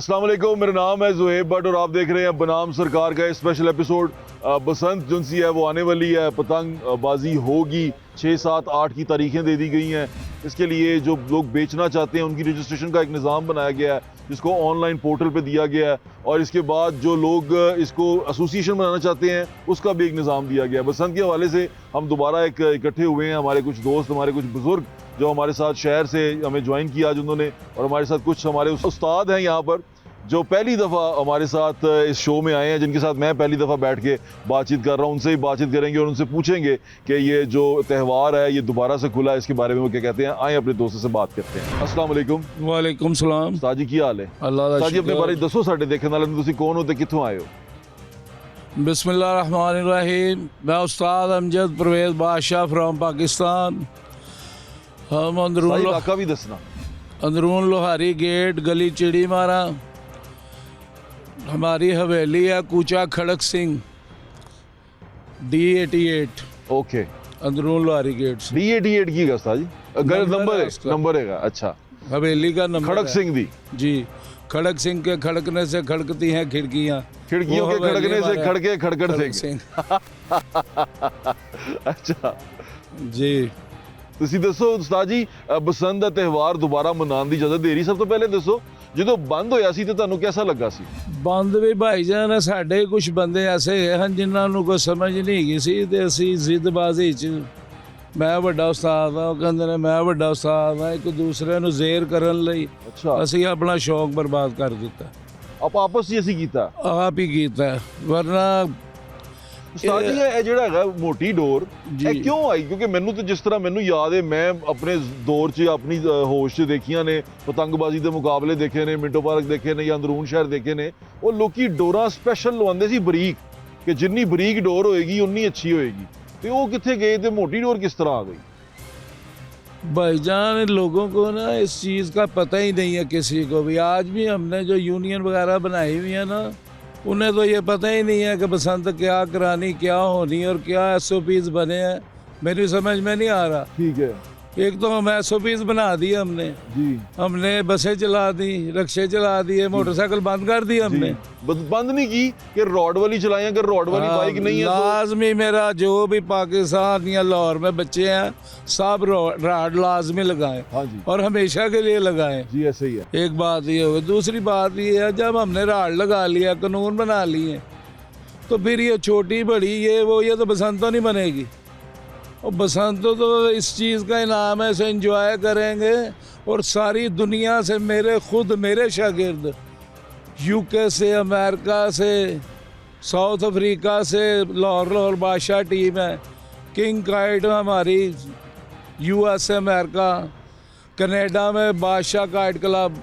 अस्सलाम वालेकुम, मेरा नाम है ज़ुहैब भट्ट और आप देख रहे हैं बनाम सरकार का स्पेशल एपिसोड। बसंत जो सी है वो आने वाली है, पतंग बाजी होगी। 6, 7, 8 की तारीखें दे दी गई हैं। इसके लिए जो लोग बेचना चाहते हैं उनकी रजिस्ट्रेशन का एक निज़ाम बनाया गया है जिसको ऑनलाइन पोर्टल पे दिया गया है, और इसके बाद जो लोग इसको एसोसिएशन बनाना चाहते हैं उसका भी एक निज़ाम दिया गया है। बसंत के हवाले से हम दोबारा एक इकट्ठे हुए हैं, हमारे कुछ दोस्त, हमारे कुछ बुज़ुर्ग जो हमारे साथ शहर से हमें ज्वाइन किया आज उन्होंने, और हमारे साथ कुछ हमारे उस्ताद हैं यहाँ पर जो पहली दफ़ा हमारे साथ इस शो में आए हैं, जिनके साथ मैं पहली दफ़ा बैठ के बातचीत कर रहा हूँ। उनसे ही बातचीत करेंगे और उनसे पूछेंगे कि ये जो त्यौहार है ये दोबारा से खुला है, इसके बारे में वो क्या कहते हैं। आए अपने दोस्तों से बात करते हैं। अस्सलाम वालेकुम। वालेकुम सलाम। उस्ताद जी की हाल है? अल्लाह दा उस्ताद जी अपने शुक्र। बारे दसो, साडे देखने वाले ने तुसी कौन होते, कित्थों आए हो? बिस्मिल्लाहिर्रहमानिर्रहीम। मैं उस्ताद अमजद परवेज़ बादशाह फ्राम पाकिस्तान। हम सही इलाका भी दसना। अंदरून लोहारी गेट, गली चिड़ी मारा। हमारी हवेली है कूचा खड़क सिंह, D88, ओके, अंदरून लोहारी गेट से। D88 की है उस्ताद जी? अगर नंबर है नंबर उसका। नंबर है, अच्छा। हवेली का नंबर खड़क है। सिंह दी जी, खड़क सिंह के खड़कने से खड़कती हैं खिड़कियाँ। खिड़कियों वो के हवेली खड़कने से हमारा खड़के खड़कड़ खड़क सिंह। सिंह। अच्छा, जी, ਤੁਸੀਂ ਦੱਸੋ ਉਸਤਾਦ ਜੀ, ਬਸੰਤ ਦਾ ਤਿਉਹਾਰ ਦੁਬਾਰਾ ਮਨਾਉਣ ਦੀ ਇਜਾਜ਼ਤ ਦੇ ਰਹੀ। ਸਭ ਤੋਂ ਪਹਿਲੇ ਦੱਸੋ, ਜਦੋਂ ਬੰਦ ਹੋਇਆ ਸੀ ਤੇ ਤੁਹਾਨੂੰ ਕਿਹਦਾ ਲੱਗਾ ਸੀ? ਬੰਦ ਵੀ ਭਾਈ ਜਾਨ ਸਾਡੇ ਕੁਝ ਬੰਦੇ ਐਸੇ ਹਨ ਜਿਨ੍ਹਾਂ ਨੂੰ ਕੋਈ ਸਮਝ ਨਹੀਂ ਹੈਗੀ ਸੀ ਤੇ ਅਸੀਂ ਜ਼ਿੱਦਬਾਜ਼ੀ 'ਚ, ਮੈਂ ਵੱਡਾ ਉਸਤਾਦ ਆ, ਉਹ ਕਹਿੰਦੇ ਨੇ ਮੈਂ ਵੱਡਾ ਉਸਤਾਦ ਆ, ਇੱਕ ਦੂਸਰੇ ਨੂੰ ਜ਼ੇਰ ਕਰਨ ਲਈ ਅੱਛਾ, ਅਸੀਂ ਆਪਣਾ ਸ਼ੌਕ ਬਰਬਾਦ ਕਰ ਦਿੱਤਾ। ਆਪਾਂ ਆਪਸ 'ਚ ਅਸੀਂ ਕੀਤਾ। ਆਪ ਹੀ ਕੀਤਾ, ਵਰਨਾ ਉਸਤਾਦ ਜੀ ਇਹ ਜਿਹੜਾ ਹੈਗਾ ਮੋਟੀ ਡੋਰ, ਜੀ। ਇਹ ਕਿਉਂ ਆਈ? ਕਿਉਂਕਿ ਮੈਨੂੰ ਤਾਂ ਜਿਸ ਤਰ੍ਹਾਂ ਮੈਨੂੰ ਯਾਦ ਹੈ, ਮੈਂ ਆਪਣੇ ਦੌਰ 'ਚ ਆਪਣੀ ਹੋਸ਼ 'ਚ ਦੇਖੀਆਂ ਨੇ, ਪਤੰਗਬਾਜ਼ੀ ਦੇ ਮੁਕਾਬਲੇ ਦੇਖੇ ਨੇ, ਮਿੰਟੋ ਪਾਰਕ ਦੇਖੇ ਨੇ ਜਾਂ ਅੰਦਰੂਨ ਸ਼ਹਿਰ ਦੇਖੇ ਨੇ। ਉਹ ਲੋਕੀ ਡੋਰਾਂ ਸਪੈਸ਼ਲ ਲਵਾਉਂਦੇ ਸੀ ਬਰੀਕ, ਕਿ ਜਿੰਨੀ ਬਰੀਕ ਡੋਰ ਹੋਏਗੀ ਉਨੀ ਅੱਛੀ ਹੋਏਗੀ। ਤੇ ਉਹ ਕਿੱਥੇ ਗਏ ਤੇ ਮੋਟੀ ਡੋਰ ਕਿਸ ਤਰ੍ਹਾਂ ਆ गई? भाईजान लोगों को ना इस चीज़ का पता ही नहीं है किसी को भी। आज भी हमने जो यूनियन वगैरह बनाई हुई है ना, उन्हें तो ये पता ही नहीं है कि बसंत क्या करानी, क्या होनी और क्या SOPs बने हैं। मेरी समझ में नहीं आ रहा। ठीक है एक तो हम SOPs बना दिए हमने जी हमने बसें चला दी, रक्शे चला दिए, मोटरसाइकिल बंद कर दी हमने। बंद नहीं की कि रॉड वाली चलाएं, अगर रॉड वाली हाँ, बाइक नहीं है तो लाजमी मेरा जो भी पाकिस्तान या लाहौर में बच्चे हैं सब रॉड लाजमी लगाएं, हाँ जी और हमेशा के लिए लगाएं। जी ऐसे ही है। एक बात ये हो, दूसरी बात ये है जब हमने राड लगा लिया, कानून बना लिए, तो फिर ये छोटी बड़ी ये तो बसंत तो नहीं बनेगी। और बसंत तो इस चीज़ का इनाम है, इसे एंजॉय करेंगे। और सारी दुनिया से मेरे शागिर्द UK से, अमेरिका से, साउथ अफ्रीका से, लाहौर बादशाह टीम है, किंग काइट हमारी US से, अमेरिका, कनाडा में बादशाह काइट क्लब,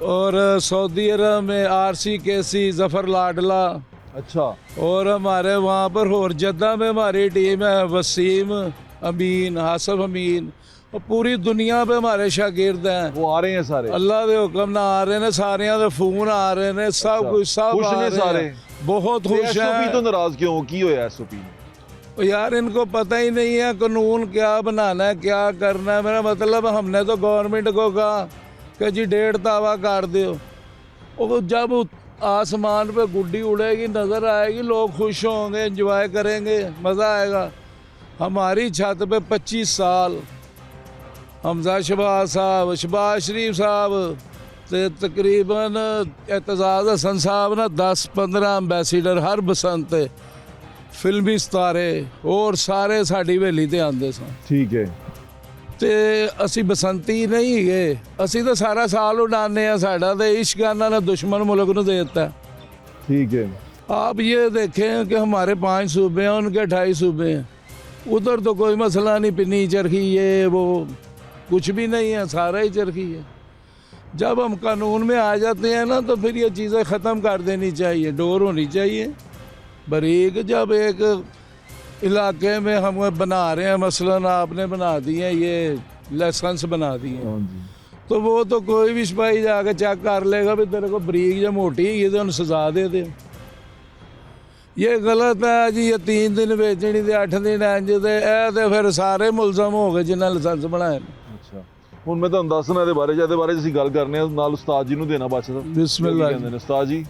और सऊदी अरब में RCKC ज़फ़र लाडला, अच्छा, और हमारे वहाँ पर और जद्दा में हमारी टीम है वसीम अमीन, हासिफ अमीन, और पूरी दुनिया पे हमारे शागिर्द हैं। वो आ रहे हैं सारे? अल्लाह के हुक्म ना आ रहे ने सारे, दे फोन आ रहे ने, सब अच्छा, कुछ सब खुश आ ने रहे सारे? हैं, बहुत खुश SOP तो हैं। नाराज क्यों की होया SOP में? और यार इनको पता ही नहीं है कानून क्या बनाना है, क्या करना है। मेरा मतलब हमने तो गवर्नमेंट को कहा कि जी 1.5 तावा कर दो, और जब आसमान पे गुड्डी उड़ेगी, नज़र आएगी, लोग खुश होंगे, एंजॉय करेंगे, मज़ा आएगा। हमारी छत पे 25 साल हमजा शहबाज साहब, शहबाज शरीफ साहब, ते तकरीबन एतजाज़ हसन साहब ना 10-15 एंबेसीडर हर बसंत फिल्मी सितारे और सारे साड़ी हवेली ते आंदे सन। ठीक है। ਤੇ ਅਸੀਂ ਬਸੰਤੀ नहीं गए, ਅਸੀਂ तो सारा साल उड़ाने हैं। साड़ा तो इश्क ਇਹਨਾਂ ने दुश्मन मुल्क ਨੂੰ दे देता है। ठीक है। आप ये देखें कि हमारे 5 सूबे हैं, उनके 28 सूबे हैं। उधर तो कोई मसला नहीं, पिन्नी चरखी ये वो कुछ भी नहीं है, सारा ही चरखी है। जब हम कानून में आ जाते हैं ना तो फिर ये चीज़ें ख़त्म कर देनी चाहिए, डोर होनी चाहिए बरीक। जब एक इलाके में हम बना रहे हैं, मसलन आपने बना दिए, ये लाइसेंस बना दिए, हाँ जी। तो वो तो कोई भी सिपाही जाके चेक कर लेगा भी तेरे को बरीक या मोटी है, तो उन्हें सजा दे दे। ये गलत है जी। ये 3 दिन बेचनी थे, 8 दिन इंज दे, तो फिर सारे मुलजम हो गए जिन्हें लाइसेंस बनाए। अच्छा, ਹੁਣ ਮੈਂ ਤੁਹਾਨੂੰ ਦੱਸਣਾ ਇਹਦੇ ਬਾਰੇ ਅਸੀਂ ਗੱਲ ਕਰਨੇ ਆ ਨਾਲ ਉਸਤਾਦ ਜੀ ਨੂੰ ਦੇਣਾ ਬਚਦਾ। ਬਿਸਮਿਲ੍ਲਾ ਕਹਿੰਦੇ ਨੇ ਉਸਤਾਦ ਜੀ,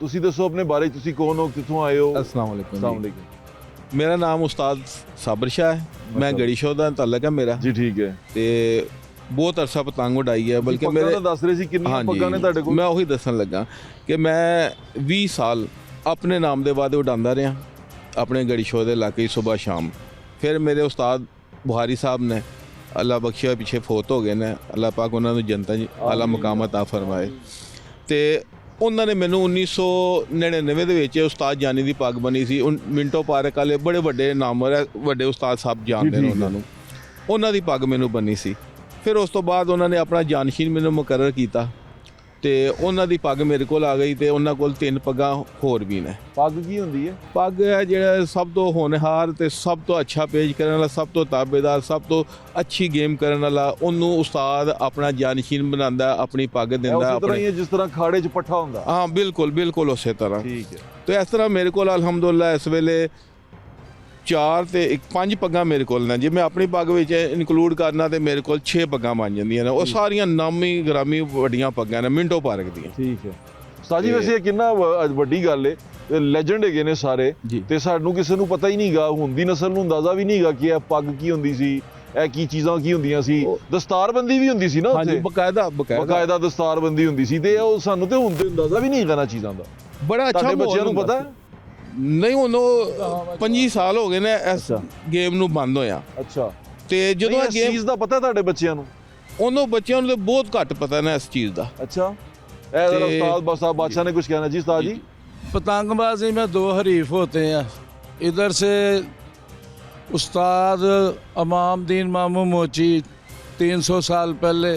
ਤੁਸੀਂ ਦੱਸੋ ਆਪਣੇ ਬਾਰੇ, ਤੁਸੀਂ ਕੌਣ ਹੋ, ਕਿੱਥੋਂ ਆਏ ਹੋ? अस्सलाम वालेकुम अस्सलाम जी। वालेकुम। मेरा नाम उस्ताद साबिर शाह है, मैं अच्छा। गड़ी शो ਦਾ ਤਾਲੁਕ ਹੈ ਮੇਰਾ ਜੀ ਠੀਕ ਹੈ। ਤੇ ਬਹੁਤ ਅਰਸਾ ਪਤੰਗ ਉਡਾਈ ਹੈ, ਬਲਕਿ ਪੱਗਾਂ ਮੇਰੇ ਤਾਂ ਦੱਸ ਰਹੇ ਸੀ ਕਿੰਨੀਆਂ ਹਾਂਜੀ, ਪੱਗਾਂ ਨੇ ਤੁਹਾਡੇ ਕੋਲ? ਮੈਂ ਉਹੀ ਦੱਸਣ ਲੱਗਾ ਕਿ ਮੈਂ 20 ਸਾਲ ਆਪਣੇ ਨਾਮ ਦੇ ਵਾਦੇ ਉਡਾਉਂਦਾ ਰਿਹਾ ਆਪਣੇ ਗੜੀ ਸ਼ੋ ਦੇ ਇਲਾਕੇ ਸਵੇਰ ਸ਼ਾਮ। ਫਿਰ ਮੇਰੇ ਉਸਤਾਦ ਬੁਹਾਰੀ ਸਾਹਿਬ ਨੇ ਅੱਲਾ ਬਖਸ਼ਿਆ ਪਿੱਛੇ ਫੌਤ ਹੋ ਗਏ ਨੇ, ਅੱਲਾ ਪਾਕ ਉਹਨਾਂ ਨੂੰ ਜੰਨਤਾਂ 'ਚ ਆਲਾ ਮਕਾਮ ਅਤਾ ਫਰਮਾਏ। ਤੇ ਉਹਨਾਂ ਨੇ ਮੈਨੂੰ 1999 ਦੇ ਵਿੱਚ ਉਸਤਾਦ ਜਾਨੀ ਦੀ ਪੱਗ ਬਣੀ ਸੀ। ਮਿੰਟੋ ਪਾਰਕ ਵਾਲੇ ਬੜੇ ਵੱਡੇ ਨਾਮਵਰ ਵੱਡੇ ਉਸਤਾਦ ਸਾਹਿਬ ਜਾਣਦੇ ਨੇ ਉਹਨਾਂ ਨੂੰ, ਉਹਨਾਂ ਦੀ ਪੱਗ ਮੈਨੂੰ ਬਣੀ ਸੀ। ਫਿਰ ਉਸ ਤੋਂ ਬਾਅਦ ਉਹਨਾਂ ਨੇ ਆਪਣਾ ਜਾਨਸ਼ੀਨ ਮੈਨੂੰ ਮੁਕਰਰ ਕੀਤਾ ਤੇ ਉਹਨਾਂ ਦੀ ਪੱਗ ਮੇਰੇ ਕੋਲ ਆ ਗਈ ਤੇ ਉਹਨਾਂ ਕੋਲ 3 ਪੱਗਾਂ ਹੋਰ ਵੀ ਨੇ। ਪੱਗ ਕੀ ਹੁੰਦੀ ਹੈ? ਪੱਗ ਹੈ ਜਿਹੜਾ ਸਭ ਤੋਂ ਹੋਣਹਾਰ ਤੇ ਸਭ ਤੋਂ ਅੱਛਾ ਪੇਸ਼ ਕਰਨ ਵਾਲਾ, ਸਭ ਤੋਂ ਤਾਬੇਦਾਰ, ਸਭ ਤੋਂ ਅੱਛੀ ਗੇਮ ਕਰਨ ਵਾਲਾ, ਉਹਨੂੰ ਉਸਤਾਦ ਆਪਣਾ ਜਾਨਸ਼ੀਨ ਬਣਾਉਂਦਾ, ਆਪਣੀ ਪੱਗ ਇਹ ਦਿੰਦਾ ਉਸੇ ਤਰ੍ਹਾਂ ਹੀ ਆਪਣੇ। ਹੈ ਜਿਸ ਤਰ੍ਹਾਂ ਖਾੜੇ 'ਚ ਪੱਠਾ ਹੁੰਦਾ। ਹਾਂ ਬਿਲਕੁਲ ਉਸੇ ਤਰ੍ਹਾਂ। ਠੀਕ ਹੈ। ਤੇ ਇਸ ਤਰ੍ਹਾਂ ਮੇਰੇ ਕੋਲ ਅਲਹਮਦੁਲਿਲਾ ਇਸ ਵੇਲੇ 4 ਤੇ 5 ਪੱਗਾਂ ਮੇਰੇ ਕੋਲ ਨੇ। ਜੇ ਮੈਂ ਆਪਣੀ ਪੱਗ ਵਿੱਚ ਇਨਕਲੂਡ ਕਰਨਾ ਤੇ ਮੇਰੇ ਕੋਲ 6 ਪੱਗਾਂ ਬਣ ਜਾਂਦੀਆਂ ਨੇ। ਉਹ ਸਾਰੀਆਂ ਨਾਮੀ ਗ੍ਰਾਮੀ ਵੱਡੀਆਂ ਪੱਗਾਂ ਨੇ, ਮਿੰਟੋ ਪਾਰਕ ਦੀਆਂ। ਠੀਕ ਹੈ ਉਸਤਾਦ ਜੀ, ਵੈਸੇ ਇਹ ਕਿੰਨਾ ਵੱਡੀ ਗੱਲ ਹੈ, ਲੈਜੈਂਡ ਹੈਗੇ ਨੇ ਸਾਰੇ ਜੀ। ਤੇ ਸਾਨੂੰ ਕਿਸੇ ਨੂੰ ਪਤਾ ਹੀ ਨਹੀਂਗਾ, ਹੁਣ ਦੀ ਨਸਲ ਨੂੰ ਅੰਦਾਜ਼ਾ ਵੀ ਨਹੀਂਗਾ ਕਿ ਇਹ ਪੱਗ ਕੀ ਹੁੰਦੀ ਸੀ, ਇਹ ਕੀ ਚੀਜ਼ਾਂ ਕੀ ਹੁੰਦੀਆਂ ਸੀ। ਦਸਤਾਰਬੰਦੀ ਵੀ ਹੁੰਦੀ ਸੀ ਨਾ ਹਾਂਜੀ, ਉੱਥੇ, ਬਕਾਇਦਾ ਦਸਤਾਰਬੰਦੀ ਹੁੰਦੀ ਸੀ ਤੇ ਉਹ ਸਾਨੂੰ ਤੇ ਹੁਣ ਤੇ ਅੰਦਾਜ਼ਾ ਵੀ ਨਹੀਂ ਹੈਗਾ ਚੀਜ਼ਾਂ ਦਾ। ਬੜਾ ਅੱਛਾ ਤੁਹਾਡੇ ਬੱਚਿਆਂ ਨੂੰ ਮਾਹੌਲ ਪਤਾ ਹੁੰਦਾ ਹੈ? ਨਹੀਂ, ਉਹਨੂੰ 25 ਸਾਲ ਹੋ ਗਏ ਨੇ ਇਸ ਅੱਛਾ। ਗੇਮ ਨੂੰ ਬੰਦ ਹੋਇਆ। ਅੱਛਾ, ਤੇ ਜਦੋਂ ਨਹੀਂ, ਇਹ ਇਸ ਗੇਮ ਚੀਜ਼ ਦਾ ਪਤਾ ਤੁਹਾਡੇ ਬੱਚਿਆਂ ਨੂੰ? ਉਹਨੂੰ ਬੱਚਿਆਂ ਨੂੰ ਤੇ ਬਹੁਤ ਘੱਟ ਪਤਾ ਨਾ ਇਸ ਚੀਜ਼ ਦਾ। अच्छा, जरा ते- उस्ताद साहब बादशाह ने कुछ कहना जी। उस्ताद जी, पतंगबाजी में 2 हरीफ होते हैं। इधर से उस्ताद अमाम दीन मामू मोची 300 साल पहले,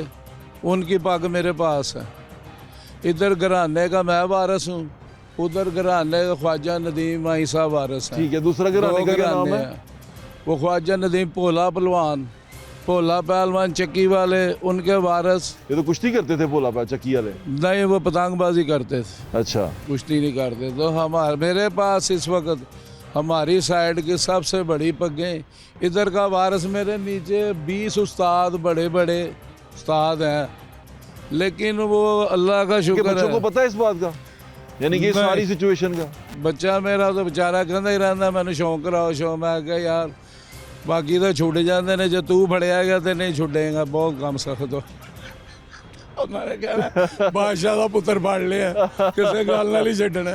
उनकी पग मेरे पास है। इधर घराने का मैं वारिस हूँ, उधर घराने का ख्वाजा नदीम आई साहब वारिस है। ठीक है। दूसरा घराने का क्या नाम है? वो ख्वाजा नदीम भोला पहलवान चक्की वाले, उनके वारिस। ये तो कुश्ती करते थे भोला पा चक्की वाले। नहीं, वो पतंगबाजी करते थे, अच्छा, कुश्ती नहीं करते। तो मेरे पास इस वक्त हमारी साइड की सबसे बड़ी पग्गें। इधर का वारिस मेरे नीचे 20 उस्ताद बड़े बड़े उस्ताद हैं, लेकिन वो अल्लाह का कि शुक्र बच्चों को है। पता है इस बात का, यानी कि नहीं। सारी सिचुएशन का? बच्चा मेरा तो बेचारा कहता ही रहता मैंने शौक कराओ शौक। मैं कहा यार बाकी तो छुट जाते ने, जो तू फड़िया गया तो नहीं छुटेगा, बहुत कम सख्त हो। उन्होंने कहना बादशाह का पुत्र फड़ लिया, किसी गल नाल ही छड्डना।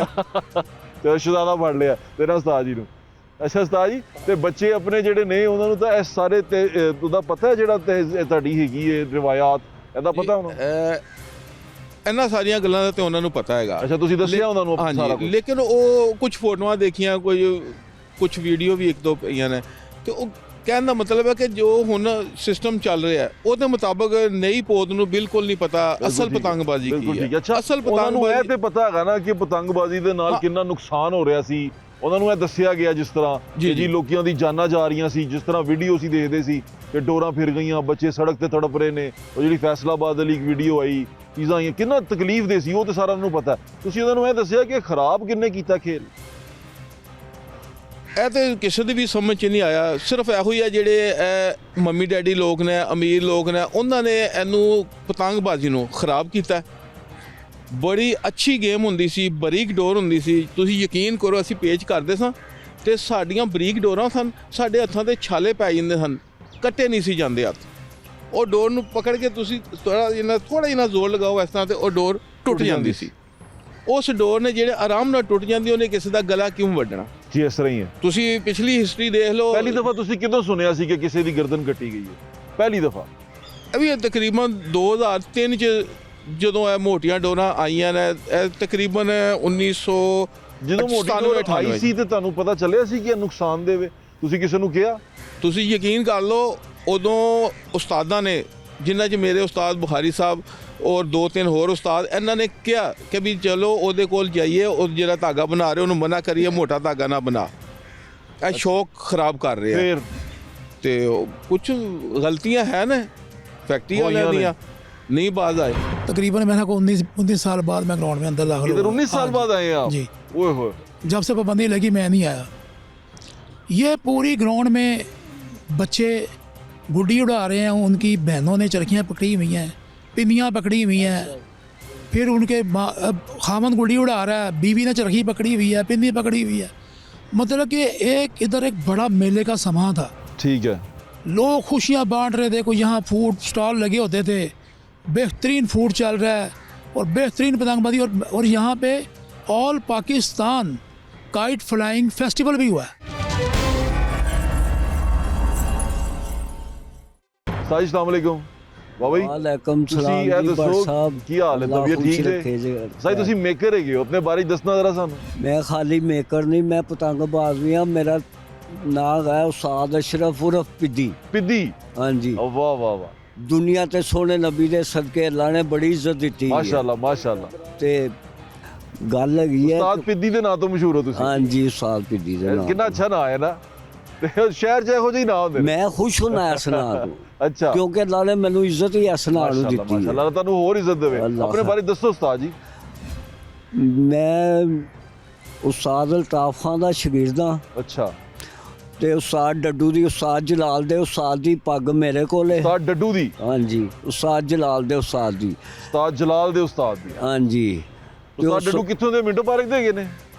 ਤੇ ਸ਼ਹਜ਼ਾਦਾ ਫੜ ਲਿਆ ਤੇਰਾ ਉਸਤਾਦ ਜੀ ਨੂੰ। ਅੱਛਾ ਉਸਤਾਦ ਜੀ, ਤੇ ਬੱਚੇ ਆਪਣੇ ਜਿਹੜੇ ਨੇ ਉਹਨਾਂ ਨੂੰ ਤਾਂ ਇਹ ਸਾਰੇ ਤੇ ਉਹਦਾ ਪਤਾ ਹੈ ਜਿਹੜਾ ਤੁਹਾਡੀ ਹੈਗੀ ਹੈ ਰਿਵਾਇਤ, ਇਹਦਾ ਪਤਾ ਉਹਨਾਂ ਨੂੰ? ਇਹਨਾਂ ਸਾਰੀਆਂ ਗੱਲਾਂ ਦਾ ਤੇ ਉਹਨਾਂ ਨੂੰ ਪਤਾ ਹੈਗਾ। ਅੱਛਾ, ਤੁਸੀਂ ਦੱਸਿਆ ਉਹਨਾਂ ਨੂੰ ਸਾਰਾ ਹਾਂਜੀ, ਕੁਝ? ਲੇਕਿਨ ਉਹ ਕੁਝ ਫੋਟੋਆਂ ਦੇਖੀਆਂ, ਕੁਝ ਵੀਡੀਓ ਵੀ 1-2 ਪਈਆਂ ਨੇ, ਤੇ ਉਹ ਕਹਿਣ ਦਾ ਮਤਲਬ ਹੈ ਕਿ ਜੋ ਹੁਣ ਸਿਸਟਮ ਚੱਲ ਰਿਹਾ ਹੈ ਉਹਦੇ ਮੁਤਾਬਕ ਨਈ ਪੌਦ ਨੂੰ ਬਿਲਕੁਲ ਨਹੀਂ ਪਤਾ ਅਸਲ ਪਤੰਗਬਾਜ਼ੀ ਬਿਲਕੁਲ ਕੀ ਠੀਕ ਹੈ। ਅੱਛਾ, ਅਸਲ ਉਹਨਾਂ ਨੂੰ ਇਹ ਪਤੰਗਬਾਜ਼ੀ ਤੇ ਪਤਾ ਹੈਗਾ ਨਾ ਕਿ ਪਤੰਗਬਾਜ਼ੀ ਦੇ ਨਾਲ ਕਿੰਨਾ ਨੁਕਸਾਨ ਹੋ ਰਿਹਾ ਸੀ। ਉਹਨਾਂ ਨੂੰ ਇਹ ਦੱਸਿਆ ਗਿਆ ਜਿਸ ਤਰ੍ਹਾਂ ਕਿ ਜੀ ਲੋਕਾਂ ਦੀ ਜਾਨਾਂ ਜਾ ਰਹੀਆਂ ਸੀ, ਜਿਸ ਤਰ੍ਹਾਂ ਵੀਡੀਓ ਸੀ ਦੇਖਦੇ ਸੀ ਕਿ ਡੋਰਾਂ ਫਿਰ ਗਈਆਂ, ਬੱਚੇ ਸੜਕ ਤੇ ਤੜਪ ਰਹੇ ਨੇ। ਉਹ ਜਿਹੜੀ ਫੈਸਲਾਬਾਦ ਵਾਲੀ ਇੱਕ ਵੀਡੀਓ ਆਈ, ਚੀਜ਼ਾਂ ਆਈਆਂ, ਕਿੰਨਾ ਤਕਲੀਫ ਦੇ ਸੀ ਉਹ ਤੇ ਸਾਰਾ ਨੂੰ ਪਤਾ। ਤੁਸੀਂ ਉਹਨਾਂ ਨੂੰ ਇਹ ਦੱਸਿਆ ਕਿ ਖਰਾਬ ਕਿੰਨੇ ਕੀਤਾ ਖੇਲ? ਇਹ ਤੇ ਕਿਸੇ ਦੀ ਵੀ ਸਮਝ 'ਚ ਨਹੀਂ ਆਇਆ। ਸਿਰਫ ਇਹੋ ਹੀ ਹੈ ਜਿਹੜੇ ਇਹ ਮੰਮੀ ਡੈਡੀ ਲੋਕ ਨੇ, ਅਮੀਰ ਲੋਕ ਨੇ, ਉਹਨਾਂ ਨੇ ਇਹਨੂੰ ਪਤੰਗਬਾਜ਼ੀ ਨੂੰ ਖਰਾਬ ਕੀਤਾ। ਬੜੀ ਅੱਛੀ ਗੇਮ ਹੁੰਦੀ ਸੀ, ਬਰੀਕ ਡੋਰ ਹੁੰਦੀ ਸੀ। ਤੁਸੀਂ ਯਕੀਨ ਕਰੋ, ਅਸੀਂ ਪੇਚ ਕਰਦੇ ਸਾਂ ਤੇ ਸਾਡੀਆਂ ਬਰੀਕ ਡੋਰਾਂ ਸਨ, ਸਾਡੇ ਹੱਥਾਂ ਤੇ ਛਾਲੇ ਪੈ ਜਾਂਦੇ ਸਨ, ਕੱਟੇ ਨਹੀਂ ਸੀ ਜਾਂਦੇ ਹੱਥ। ਉਹ ਡੋਰ ਨੂੰ ਪਕੜ ਕੇ ਤੁਸੀਂ ਥੋੜ੍ਹਾ ਜਿਹਾ ਜ਼ੋਰ ਲਗਾਓ ਇਸ ਤਰ੍ਹਾਂ ਤੇ ਉਹ ਡੋਰ ਟੁੱਟ ਜਾਂਦੀ ਸੀ। ਉਸ ਡੋਰ ਨੇ ਜਿਹੜੇ ਆਰਾਮ ਨਾਲ ਟੁੱਟ ਜਾਂਦੀ, ਉਹਨੇ ਕਿਸੇ ਦਾ ਗਲਾ ਕਿਉਂ ਵੱਢਣਾ? ਜੀ ਇਸ ਤਰ੍ਹਾਂ ਹੀ ਹੈ। ਤੁਸੀਂ ਪਿਛਲੀ ਹਿਸਟਰੀ ਦੇਖ ਲਓ। ਪਹਿਲੀ ਦਫਾ ਤੁਸੀਂ ਕਿਦੋਂ ਸੁਣਿਆ ਸੀ ਕਿ ਕਿਸੇ ਦੀ ਗਰਦਨ ਕੱਟੀ ਗਈ ਹੈ? ਪਹਿਲੀ ਦਫਾ? ਇਹ ਵੀ ਤਕਰੀਬਨ 2003 ਚ ਜਦੋਂ ਇਹ ਮੋਟੀਆਂ ਡੋਰਾਂ ਆਈਆਂ ਨੇ। ਇਹ ਤਕਰੀਬਨ 1900 ਜਦੋਂ ਮੋਟੀ ਡੋਰ ਆਈ ਸੀ ਤੇ ਤੁਹਾਨੂੰ ਪਤਾ ਚੱਲਿਆ ਸੀ ਕਿ ਇਹ ਨੁਕਸਾਨ ਦੇਵੇ? ਤੁਸੀਂ ਕਿਸੇ ਨੂੰ ਕਿਹਾ? ਤੁਸੀਂ ਯਕੀਨ ਕਰ ਲਓ, ਉਦੋਂ ਉਸਤਾਦਾਂ ਨੇ, ਜਿਨ੍ਹਾਂ 'ਚ ਮੇਰੇ ਉਸਤਾਦ ਬੁਖਾਰੀ ਸਾਹਿਬ ਔਰ 2-3 ਹੋਰ ਉਸਤਾਦ, ਇਹਨਾਂ ਨੇ ਕਿਹਾ ਕਿ ਵੀ ਚਲੋ ਉਹਦੇ ਕੋਲ ਜਾਈਏ, ਉਹ ਜਿਹੜਾ ਧਾਗਾ ਬਣਾ ਰਿਹਾ ਉਹਨੂੰ ਮਨਾ ਕਰੀਏ, ਮੋਟਾ ਧਾਗਾ ਨਾ ਬਣਾ, ਇਹ ਸ਼ੌਕ ਖਰਾਬ ਕਰ ਰਿਹਾ। ਫਿਰ ਤੇ ਕੁਝ ਗਲਤੀਆਂ ਹੈ ਨੇ फैक्ट्री वाले दिया नहीं बाज आए। तकरीबन मैंने को 19 साल बाद मैं ग्राउंड में अंदर दाखिल इधर 19 साल बाद आए आप? जी। ओए होए, जब से पाबंदी लगी मैं नहीं आया। ये पूरी ग्राउंड में बच्चे गुड्डी उड़ा रहे हैं, उनकी बहनों ने चरखियाँ पकड़ी हुई हैं, पिंदियाँ पकड़ी हुई हैं। फिर उनके खामन गुड्डी उड़ा रहा है, बीवी ने चरखी पकड़ी हुई है, पिंदी पकड़ी हुई है। मतलब कि एक इधर एक बड़ा मेले का समा था, ठीक है। लोग खुशियाँ बांट रहे थे। कोई यहाँ फूड स्टॉल लगे होते थे, बेहतरीन फूड चल रहा है और बेहतरीन पतंगबाजी। और यहाँ पे all Pakistan kite flying festival भी हुआ है। साजिद अस्सलाम वालेकुम। ਵਾਹ ਬਈ ਵਾਲੇਕਮ ਸਲਾਮ ਇਹ ਜੀ ਦੱਸੋ ਬਰ ਸਾਹਿਬ ਕੀ ਹਾਲ ਹੈ, ਅੱਲਾਹ ਤਬੀਅਤ ਖੁਸ਼ ਠੀਕ ਰੱਖੇ ਜੀ। ਹੈ? ਸਾਈ ਤੁਸੀਂ ਮੇਕਰ ਹੈਗੇ ਹੋ, ਆਪਣੇ ਬਾਰੇ ਦੱਸਣਾ ਜ਼ਰਾ ਸਾਨੂੰ। ਮੈਂ ਖਾਲੀ ਮੇਕਰ ਨਹੀਂ, ਮੈਂ ਪਤੰਗਬਾਜ਼ ਵੀ ਹਾਂ। ਮੇਰਾ ਨਾਮ ਹੈ ਉਸਤਾਦ ਅਸ਼ਰਫ ਉਰਫ ਪਿੱਦੀ। ਪਿੱਦੀ, ਹਾਂਜੀ, ਵਾਹ ਵਾਹ ਵਾਹ, ਦੁਨੀਆ ਤੇ ਸੋਹਣੇ ਨਬੀ ਦੇ ਸਦਕੇ ਅੱਲਾ ਨੇ ਬੜੀ ਇੱਜ਼ਤ ਦਿੱਤੀ ਹੈ। ਮਾਸ਼ਾਅੱਲਾ ਮਾਸ਼ਾਅੱਲਾ। ਤੇ ਗੱਲ ਹੈਗੀ ਹੈ ਉਸਤਾਦ ਪਿੱਦੀ ਦੇ ਨਾਂ ਤੋਂ ਮਸ਼ਹੂਰ ਹੋ ਤੁਸੀਂ। ਹਾਂਜੀ, ਉਸਤਾਦ ਪਿੱਦੀ ਦੇ ਨਾਮ। ਕਿੰਨਾ ਅੱਛਾ ਨਾਂ ਹੈ ਨਾ, ਤੇ ਸ਼ਹਿਰ 'ਚ ਇਹੋ ਜਿਹੇ ਨਾਂ ਹੁੰਦੇ ਨੇ। ਮੈਂ ਖੁਸ਼ ਹੁਣਾ ਇਸ ਨਾਂ ਤੋਂ, ਅੱਛਾ, ਕਿਉਂਕਿ ਅੱਲਾ ਨੇ ਮੈਨੂੰ ਇੱਜ਼ਤ ਹੀ ਇਸ ਨਾਂ ਨੂੰ ਮਾਸ਼ਾਅੱਲਾ ਦਿੱਤੀ ਹੈ। ਮਾਸ਼ਾਅੱਲਾ, ਤੁਹਾਨੂੰ ਹੋਰ ਇੱਜ਼ਤ ਦੇਵੇ। ਅੱਲਾਹ ਆਪਣੇ ਬਾਰੇ ਦੱਸੋ ਉਸਤਾਦ ਜੀ। ਮੈਂ ਉਸਤਾਦ ਅਲਤਾਫ ਖਾਨ ਦਾ ਸ਼ਾਗਿਰਦ ਹਾਂ ਅੱਛਾ, ਤੇ ਉਸਤਾਦ ਡੱਡੂ ਦੀ, ਉਸਤਾਦ ਜਲਾਲ ਦੇ ਉਸਤਾਦ ਦੀ ਪੱਗ ਮੇਰੇ ਕੋਲ ਹੈ। ਉਸਤਾਦ ਡੱਡੂ ਦੀ, ਹਾਂਜੀ, ਉਸਤਾਦ ਜਲਾਲ ਦੇ ਉਸਤਾਦ ਦੀ। ਉਸਤਾਦ ਜਲਾਲ ਦੇ ਉਸਤਾਦ ਦੀ। ਹਾਂਜੀ, ਤੇ ਉਸਤਾਦ ਡੱਡੂ ਕਿੱਥੋਂ ਦੇ? ਮਿੰਟੋ ਪਾਰਕ ਦੇ ਹੈਗੇ ਨੇ?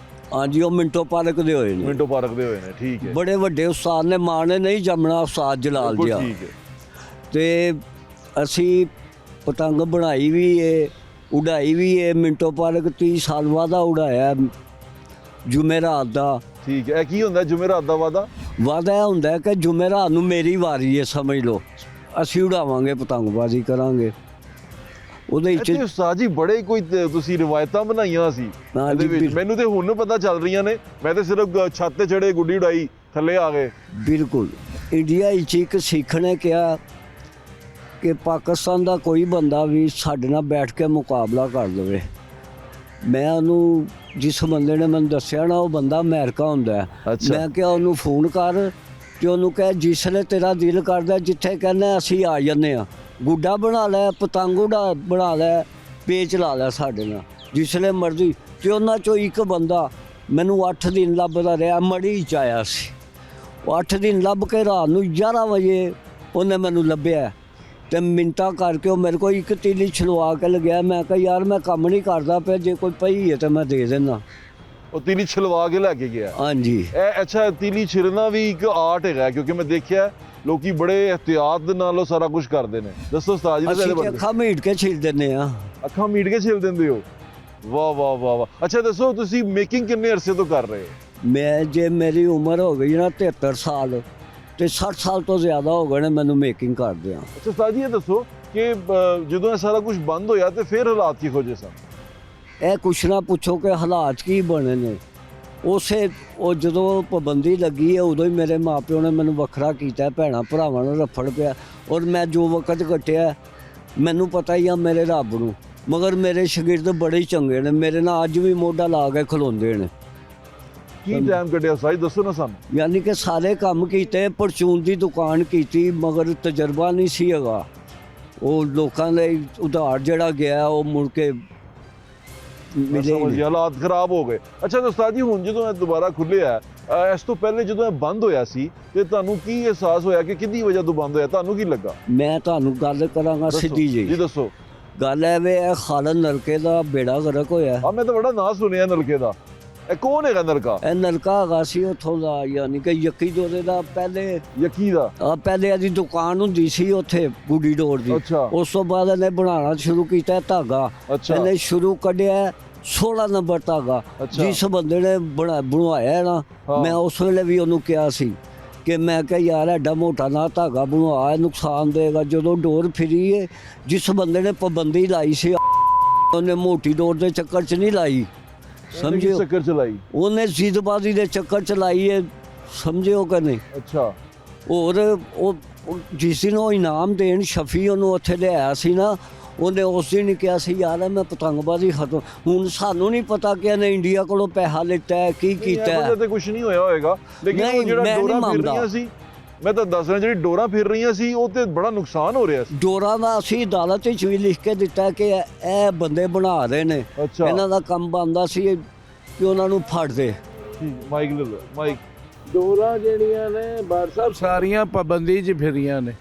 ਹਾਂਜੀ, ਉਹ ਮਿੰਟੋ ਪਾਰਕ ਦੇ ਹੋਏ ਨੇ। ਮਿੰਟੋ ਪਾਰਕ ਦੇ ਹੋਏ ਨੇ, ਠੀਕ ਹੈ। ਬੜੇ ਵੱਡੇ ਉਸਤਾਦ ਨੇ, ਮਾਂ ਨੇ ਨਹੀਂ ਜੰਮਣਾ ਉਸਤਾਦ ਜਲਾਲ ਬਿਲਕੁਲ ਜਿਹਾ। ਠੀਕ ਹੈ। ਤੇ ਅਸੀਂ ਪਤੰਗ ਬਣਾਈ ਵੀ ਏ, ਉਡਾਈ ਵੀ ਏ। ਮਿੰਟੋ ਪਾਰਕ 30 ਸਾਲ ਬਾਅਦ ਉਡਾਇਆ ਜੁਮੇਰਾਤ ਦਾ। ਠੀਕ ਹੈ। ਇਹ ਕੀ ਹੁੰਦਾ ਜੁਮੇਰਾਤ ਦਾ ਵਾਦਾ? ਵਾਦਾ ਇਹ ਹੁੰਦਾ ਕਿ ਜੁਮੇਰਾਤ ਨੂੰ ਮੇਰੀ ਵਾਰੀ ਹੈ, ਸਮਝ ਲਓ। ਅਸੀਂ ਉਡਾਵਾਂਗੇ, ਪਤੰਗਬਾਜ਼ੀ ਕਰਾਂਗੇ। ਉਹਦੇ ਇੱਥੇ ਵਿੱਚ ਉਸਤਾਦ ਜੀ ਬੜੇ ਕੋਈ ਤੁਸੀਂ ਰਿਵਾਇਤਾਂ ਬਣਾਈਆਂ ਸੀ ਇਹਦੇ ਵਿੱਚ, ਮੈਨੂੰ ਤੇ ਹੁਣ ਪਤਾ ਚੱਲ ਰਹੀਆਂ ਨੇ। ਮੈਂ ਤੇ ਸਿਰਫ ਛੱਤ ਤੇ ਚੜੇ, ਗੁੱਡੀ ਉਡਾਈ, ਥੱਲੇ ਆ ਗਏ। ਬਿਲਕੁਲ। ਇੰਡੀਆ ਵਿੱਚ ਇੱਕ ਸਿੱਖ ਨੇ ਕਿਹਾ ਕਿ ਪਾਕਿਸਤਾਨ ਦਾ ਕੋਈ ਬੰਦਾ ਵੀ ਸਾਡੇ ਨਾਲ ਬੈਠ ਕੇ ਮੁਕਾਬਲਾ ਕਰ ਲਵੇ। ਮੈਂ ਉਹਨੂੰ, ਜਿਸ ਬੰਦੇ ਨੇ ਮੈਨੂੰ ਦੱਸਿਆ ਨਾ, ਉਹ ਬੰਦਾ ਅਮਰੀਕਾ ਹੁੰਦਾ ਹੈ। ਅੱਛਾ। ਮੈਂ ਕਿਹਾ ਉਹਨੂੰ ਫੋਨ ਕਰ ਤੇ ਉਹਨੂੰ ਕਹਿ ਜਿਸਲੇ ਤੇਰਾ ਦਿਲ ਕਰਦਾ, ਜਿੱਥੇ ਕਹਿੰਦਾ ਅਸੀਂ ਆ ਜਾਂਦੇ ਹਾਂ। ਗੁੱਡਾ ਬਣਾ ਲੈ, ਪਤੰਗ ਬਣਾ ਲੈ, ਪੇਚ ਲਾ ਲੈ ਸਾਡੇ ਨਾਲ ਜਿਸਲੇ ਮਰਜ਼ੀ। ਤੇ ਉਹਨਾਂ ਚੋਂ ਇੱਕ ਬੰਦਾ ਮੈਨੂੰ 8 ਦਿਨ ਲੱਭਦਾ ਰਿਹਾ, ਮੜੀ 'ਚ ਆਇਆ ਸੀ। ਉਹ 8 ਦਿਨ ਲੱਭ ਕੇ ਰਾਤ ਨੂੰ 11 ਵਜੇ ਉਹਨੇ ਮੈਨੂੰ ਲੱਭਿਆ ਤੇ ਮਿੰਟਾਂ ਕਰਕੇ ਉਹ ਮੇਰੇ ਕੋਲ ਇੱਕ ਤੀਲੀ ਛਲਵਾ ਕੇ ਲਗਿਆ। ਮੈਂ ਕਿਹਾ ਯਾਰ ਮੈਂ ਕੰਮ ਨਹੀਂ ਕਰਦਾ ਪਿਆ, ਜੇ ਕੋਈ ਪਈ ਹੈ ਤਾਂ ਮੈਂ ਦੇ ਦਿੰਦਾ। ਉਹ ਤੀਲੀ ਛਲਵਾ ਕੇ ਲੈ ਕੇ ਗਿਆ। ਹਾਂਜੀ, ਇਹ ਅੱਛਾ, ਤੀਲੀ ਛਿੜਨਾ ਵੀ ਇੱਕ ਆਰਟ ਹੈਗਾ, ਕਿਉਂਕਿ ਮੈਂ ਦੇਖਿਆ ਲੋਕੀ ਬੜੇ ਇਹਤਿਆਤ ਦੇ ਨਾਲ ਉਹ ਸਾਰਾ ਕੁਝ ਕਰਦੇ ਨੇ। ਦੱਸੋ ਉਸਤਾਦ ਜੀ। ਅਸੀਂ ਤੇ ਅੱਖਾਂ ਮੀਟ ਕੇ ਛਿੜ ਦਿੰਦੇ ਆ। ਅੱਖਾਂ ਮੀਟ ਕੇ ਛਿਲ ਦਿੰਦੇ ਹੋ? ਵਾਹ ਵਾਹ ਵਾਹ ਵਾਹ। ਅੱਛਾ ਦੱਸੋ, ਤੁਸੀਂ ਮੇਕਿੰਗ ਕਿੰਨੇ ਅਰਸੇ ਤੋਂ ਕਰ ਰਹੇ ਹੋ? ਮੈਂ, ਜੇ ਮੇਰੀ ਉਮਰ ਹੋ ਗਈ ਨਾ 73 ਸਾਲ, ਤੇ 60 ਸਾਲ ਤੋਂ ਜ਼ਿਆਦਾ ਹੋ ਗਏ ਨੇ ਮੈਨੂੰ ਮੇਕਿੰਗ ਕਰਦੇ ਆ। ਅੱਛਾ ਉਸਤਾਦ ਜੀ, ਇਹ ਦੱਸੋ ਕਿ ਜਦੋਂ ਇਹ ਸਾਰਾ ਕੁਝ ਬੰਦ ਹੋਇਆ ਤੇ ਫਿਰ ਹਾਲਾਤ ਕਿਹੋ ਜਿਹੇ ਸਨ? ਇਹ ਕੁਛ ਨਾ ਪੁੱਛੋ ਕਿ ਹਾਲਾਤ ਕੀ ਬਣੇ ਨੇ। ਉਹ ਜਦੋਂ ਪਾਬੰਦੀ ਲੱਗੀ ਹੈ, ਉਦੋਂ ਹੀ ਮੇਰੇ ਮਾਪਿਓ ਨੇ ਮੈਨੂੰ ਵੱਖਰਾ ਕੀਤਾ, ਭੈਣਾਂ ਭਰਾਵਾਂ ਨੂੰ ਰਫੜ ਪਿਆ। ਔਰ ਮੈਂ ਜੋ ਵਕਤ ਕੱਟਿਆ, ਮੈਨੂੰ ਪਤਾ ਹੀ ਆ ਮੇਰੇ ਰੱਬ ਨੂੰ। ਮਗਰ ਮੇਰੇ ਸ਼ਾਗਿਰਦ ਬੜੇ ਹੀ ਚੰਗੇ ਨੇ, ਮੇਰੇ ਨਾਲ ਅੱਜ ਵੀ ਮੋਢਾ ਲਾ ਕੇ ਖਲੋਂਦੇ ਨੇ। ਕੀ ਟਾਈਮ ਕੱਢਿਆ ਉਸਤਾਦ ਜੀ, ਦੱਸੋ ਨਾ ਸਾਨੂੰ। ਯਾਨੀ ਕਿ ਸਾਰੇ ਕੰਮ ਕੀਤੇ, ਪਰਚੂਨ ਦੀ ਦੁਕਾਨ ਕੀਤੀ, ਮਗਰ ਤਜਰਬਾ ਨਹੀਂ ਸੀ ਹੈਗਾ। ਉਹ ਲੋਕਾਂ ਦੇ ਉਧਾਰ ਜਿਹੜਾ ਗਿਆ, ਉਹ ਮੁੜ ਕੇ ਮਿਲੇ ਹੀ ਨਹੀਂ। ਹਾਲਾਤ ਖਰਾਬ ਹੋ ਗਏ। ਅੱਛਾ ਉਸਤਾਦ ਜੀ, ਹੁਣ ਜਦੋਂ ਇਹ ਦੁਬਾਰਾ ਖੁੱਲਿਆ, ਇਸ ਤੋਂ ਪਹਿਲੇ ਜਦੋਂ ਇਹ ਬੰਦ ਹੋਇਆ ਸੀ ਤੇ ਤੁਹਾਨੂੰ ਕੀ ਅਹਿਸਾਸ ਹੋਇਆ ਕਿ ਕਿਹਦੀ ਵਜ੍ਹਾ ਤੋਂ ਬੰਦ ਹੋਇਆ? ਤੁਹਾਨੂੰ ਕੀ ਲੱਗਾ? ਮੈਂ ਤੁਹਾਨੂੰ ਗੱਲ ਕਰਾਂਗਾ ਸਿੱਧੀ ਜੀ ਜੀ। ਦੱਸੋ। ਗੱਲ ਹੈ ਵੇ, ਇਹ ਖਾਲਨ ਨਲਕੇ ਦਾ ਬੇੜਾ ਗਰਕ ਹੋਇਆ। ਆ ਮੈਂ ਤਾਂ ਬੜਾ ਨਾਂ ਸੁਣਿਆ ਨਲਕੇ ਦਾ। ਇਹ ਕੌਣ ਹੈਗਾ ਨਲਕਾ? ਇਹ ਨਲਕਾ ਹੈਗਾ ਸੀ ਉੱਥੋਂ ਦਾ, ਯਾਨੀ ਕਿ ਯੱਕੀ ਜੋਦੇ ਦਾ। ਯਕੀ ਦਾ? ਪਹਿਲੇ ਇਹਦੀ ਦੁਕਾਨ ਹੁੰਦੀ ਸੀ ਉੱਥੇ ਗੁੱਡੀ ਡੋਰ ਦੀ। ਅੱਛਾ। ਉਸ ਤੋਂ ਬਾਅਦ ਇਹਨੇ ਬਣਾਉਣਾ ਸ਼ੁਰੂ ਕੀਤਾ ਧਾਗਾ। ਅੱਛਾ। ਇਹਨੇ ਸ਼ੁਰੂ ਕੱਢਿਆ 16 ਨੰਬਰ ਧਾਗਾ। ਅੱਛਾ। ਜਿਸ ਬੰਦੇ ਨੇ ਬਣਵਾਇਆ ਨਾ, ਮੈਂ ਉਸ ਵੇਲੇ ਵੀ ਉਹਨੂੰ ਕਿਹਾ ਸੀ ਕਿ ਮੈਂ ਕਿਹਾ ਯਾਰ ਐਡਾ ਮੋਟਾ ਨਾ ਧਾਗਾ ਬਣਵਾ, ਨੁਕਸਾਨ ਦੇਗਾ। ਜਦੋਂ ਡੋਰ ਫਿਰੀ ਹੈ, ਜਿਸ ਬੰਦੇ ਨੇ ਪਾਬੰਦੀ ਲਾਈ ਸੀ, ਉਹਨੇ ਮੋਟੀ ਡੋਰ ਦੇ ਚੱਕਰ 'ਚ ਨਹੀਂ ਲਾਈ, ਸਮਝਿਓ। ਚੱਕਰ ਚਲਾਈ ਉਹਨੇ ਜ਼ਿੱਦਬਾਜ਼ੀ ਦੇ ਚੱਕਰ 'ਚ ਲਾਈ ਹੈ, ਸਮਝਿਓ ਕਿ ਨਹੀਂ। ਅੱਛਾ। ਔਰ ਉਹ ਜਿਸ ਦਿਨ ਉਹ ਇਨਾਮ ਦੇਣ ਸ਼ਫੀ ਉਹਨੂੰ ਉੱਥੇ ਲਿਆਇਆ ਸੀ ਨਾ, ਉਹਨੇ ਉਸ ਦਿਨ ਹੀ ਕਿਹਾ ਸੀ ਯਾਰ ਮੈਂ ਪਤੰਗਬਾਜ਼ੀ ਖਤਮ। ਹੁਣ ਸਾਨੂੰ ਨਹੀਂ ਪਤਾ ਕਿ ਇਹਨੇ ਇੰਡੀਆ ਕੋਲੋਂ ਪੈਸਾ ਲਿੱਤਾ ਹੈ, ਕੀ ਕੀਤਾ ਹੈ। ਤੇ ਕੁਝ ਨਹੀਂ ਹੋਇਆ ਹੋਏਗਾ, ਲੇਕਿਨ ਉਹ ਜਿਹੜਾ ਡੋਰਾਂ ਫਿਰ ਰਹੀਆਂ ਸੀ, ਮੈਂ ਤਾਂ ਦੱਸ ਰਿਹਾ, ਜਿਹੜੀ ਡੋਰਾਂ ਫਿਰ ਰਹੀਆਂ ਸੀ ਉਹ ਤੇ ਬੜਾ ਨੁਕਸਾਨ ਹੋ ਰਿਹਾ ਸੀ। ਡੋਰਾਂ ਦਾ ਅਸੀਂ ਅਦਾਲਤ ਵਿੱਚ ਵੀ ਲਿਖ ਕੇ ਦਿੱਤਾ ਕਿ ਇਹ ਬੰਦੇ ਬਣਾ ਰਹੇ ਨੇ। ਅੱਛਾ। ਇਹਨਾਂ ਦਾ ਕੰਮ ਬਣਦਾ ਸੀ ਕਿ ਉਹਨਾਂ ਨੂੰ ਫੜ ਦੇ। ਮਾਈਕ ਲੈ ਲਓ, ਮਾਈਕ। ਡੋਰਾਂ ਜਿਹੜੀਆਂ ਨੇ ਬਾਰ ਸਾਹਿਬ ਸਾਰੀਆਂ ਪਾਬੰਦੀ 'ਚ ਫਿਰੀਆਂ ਨੇ।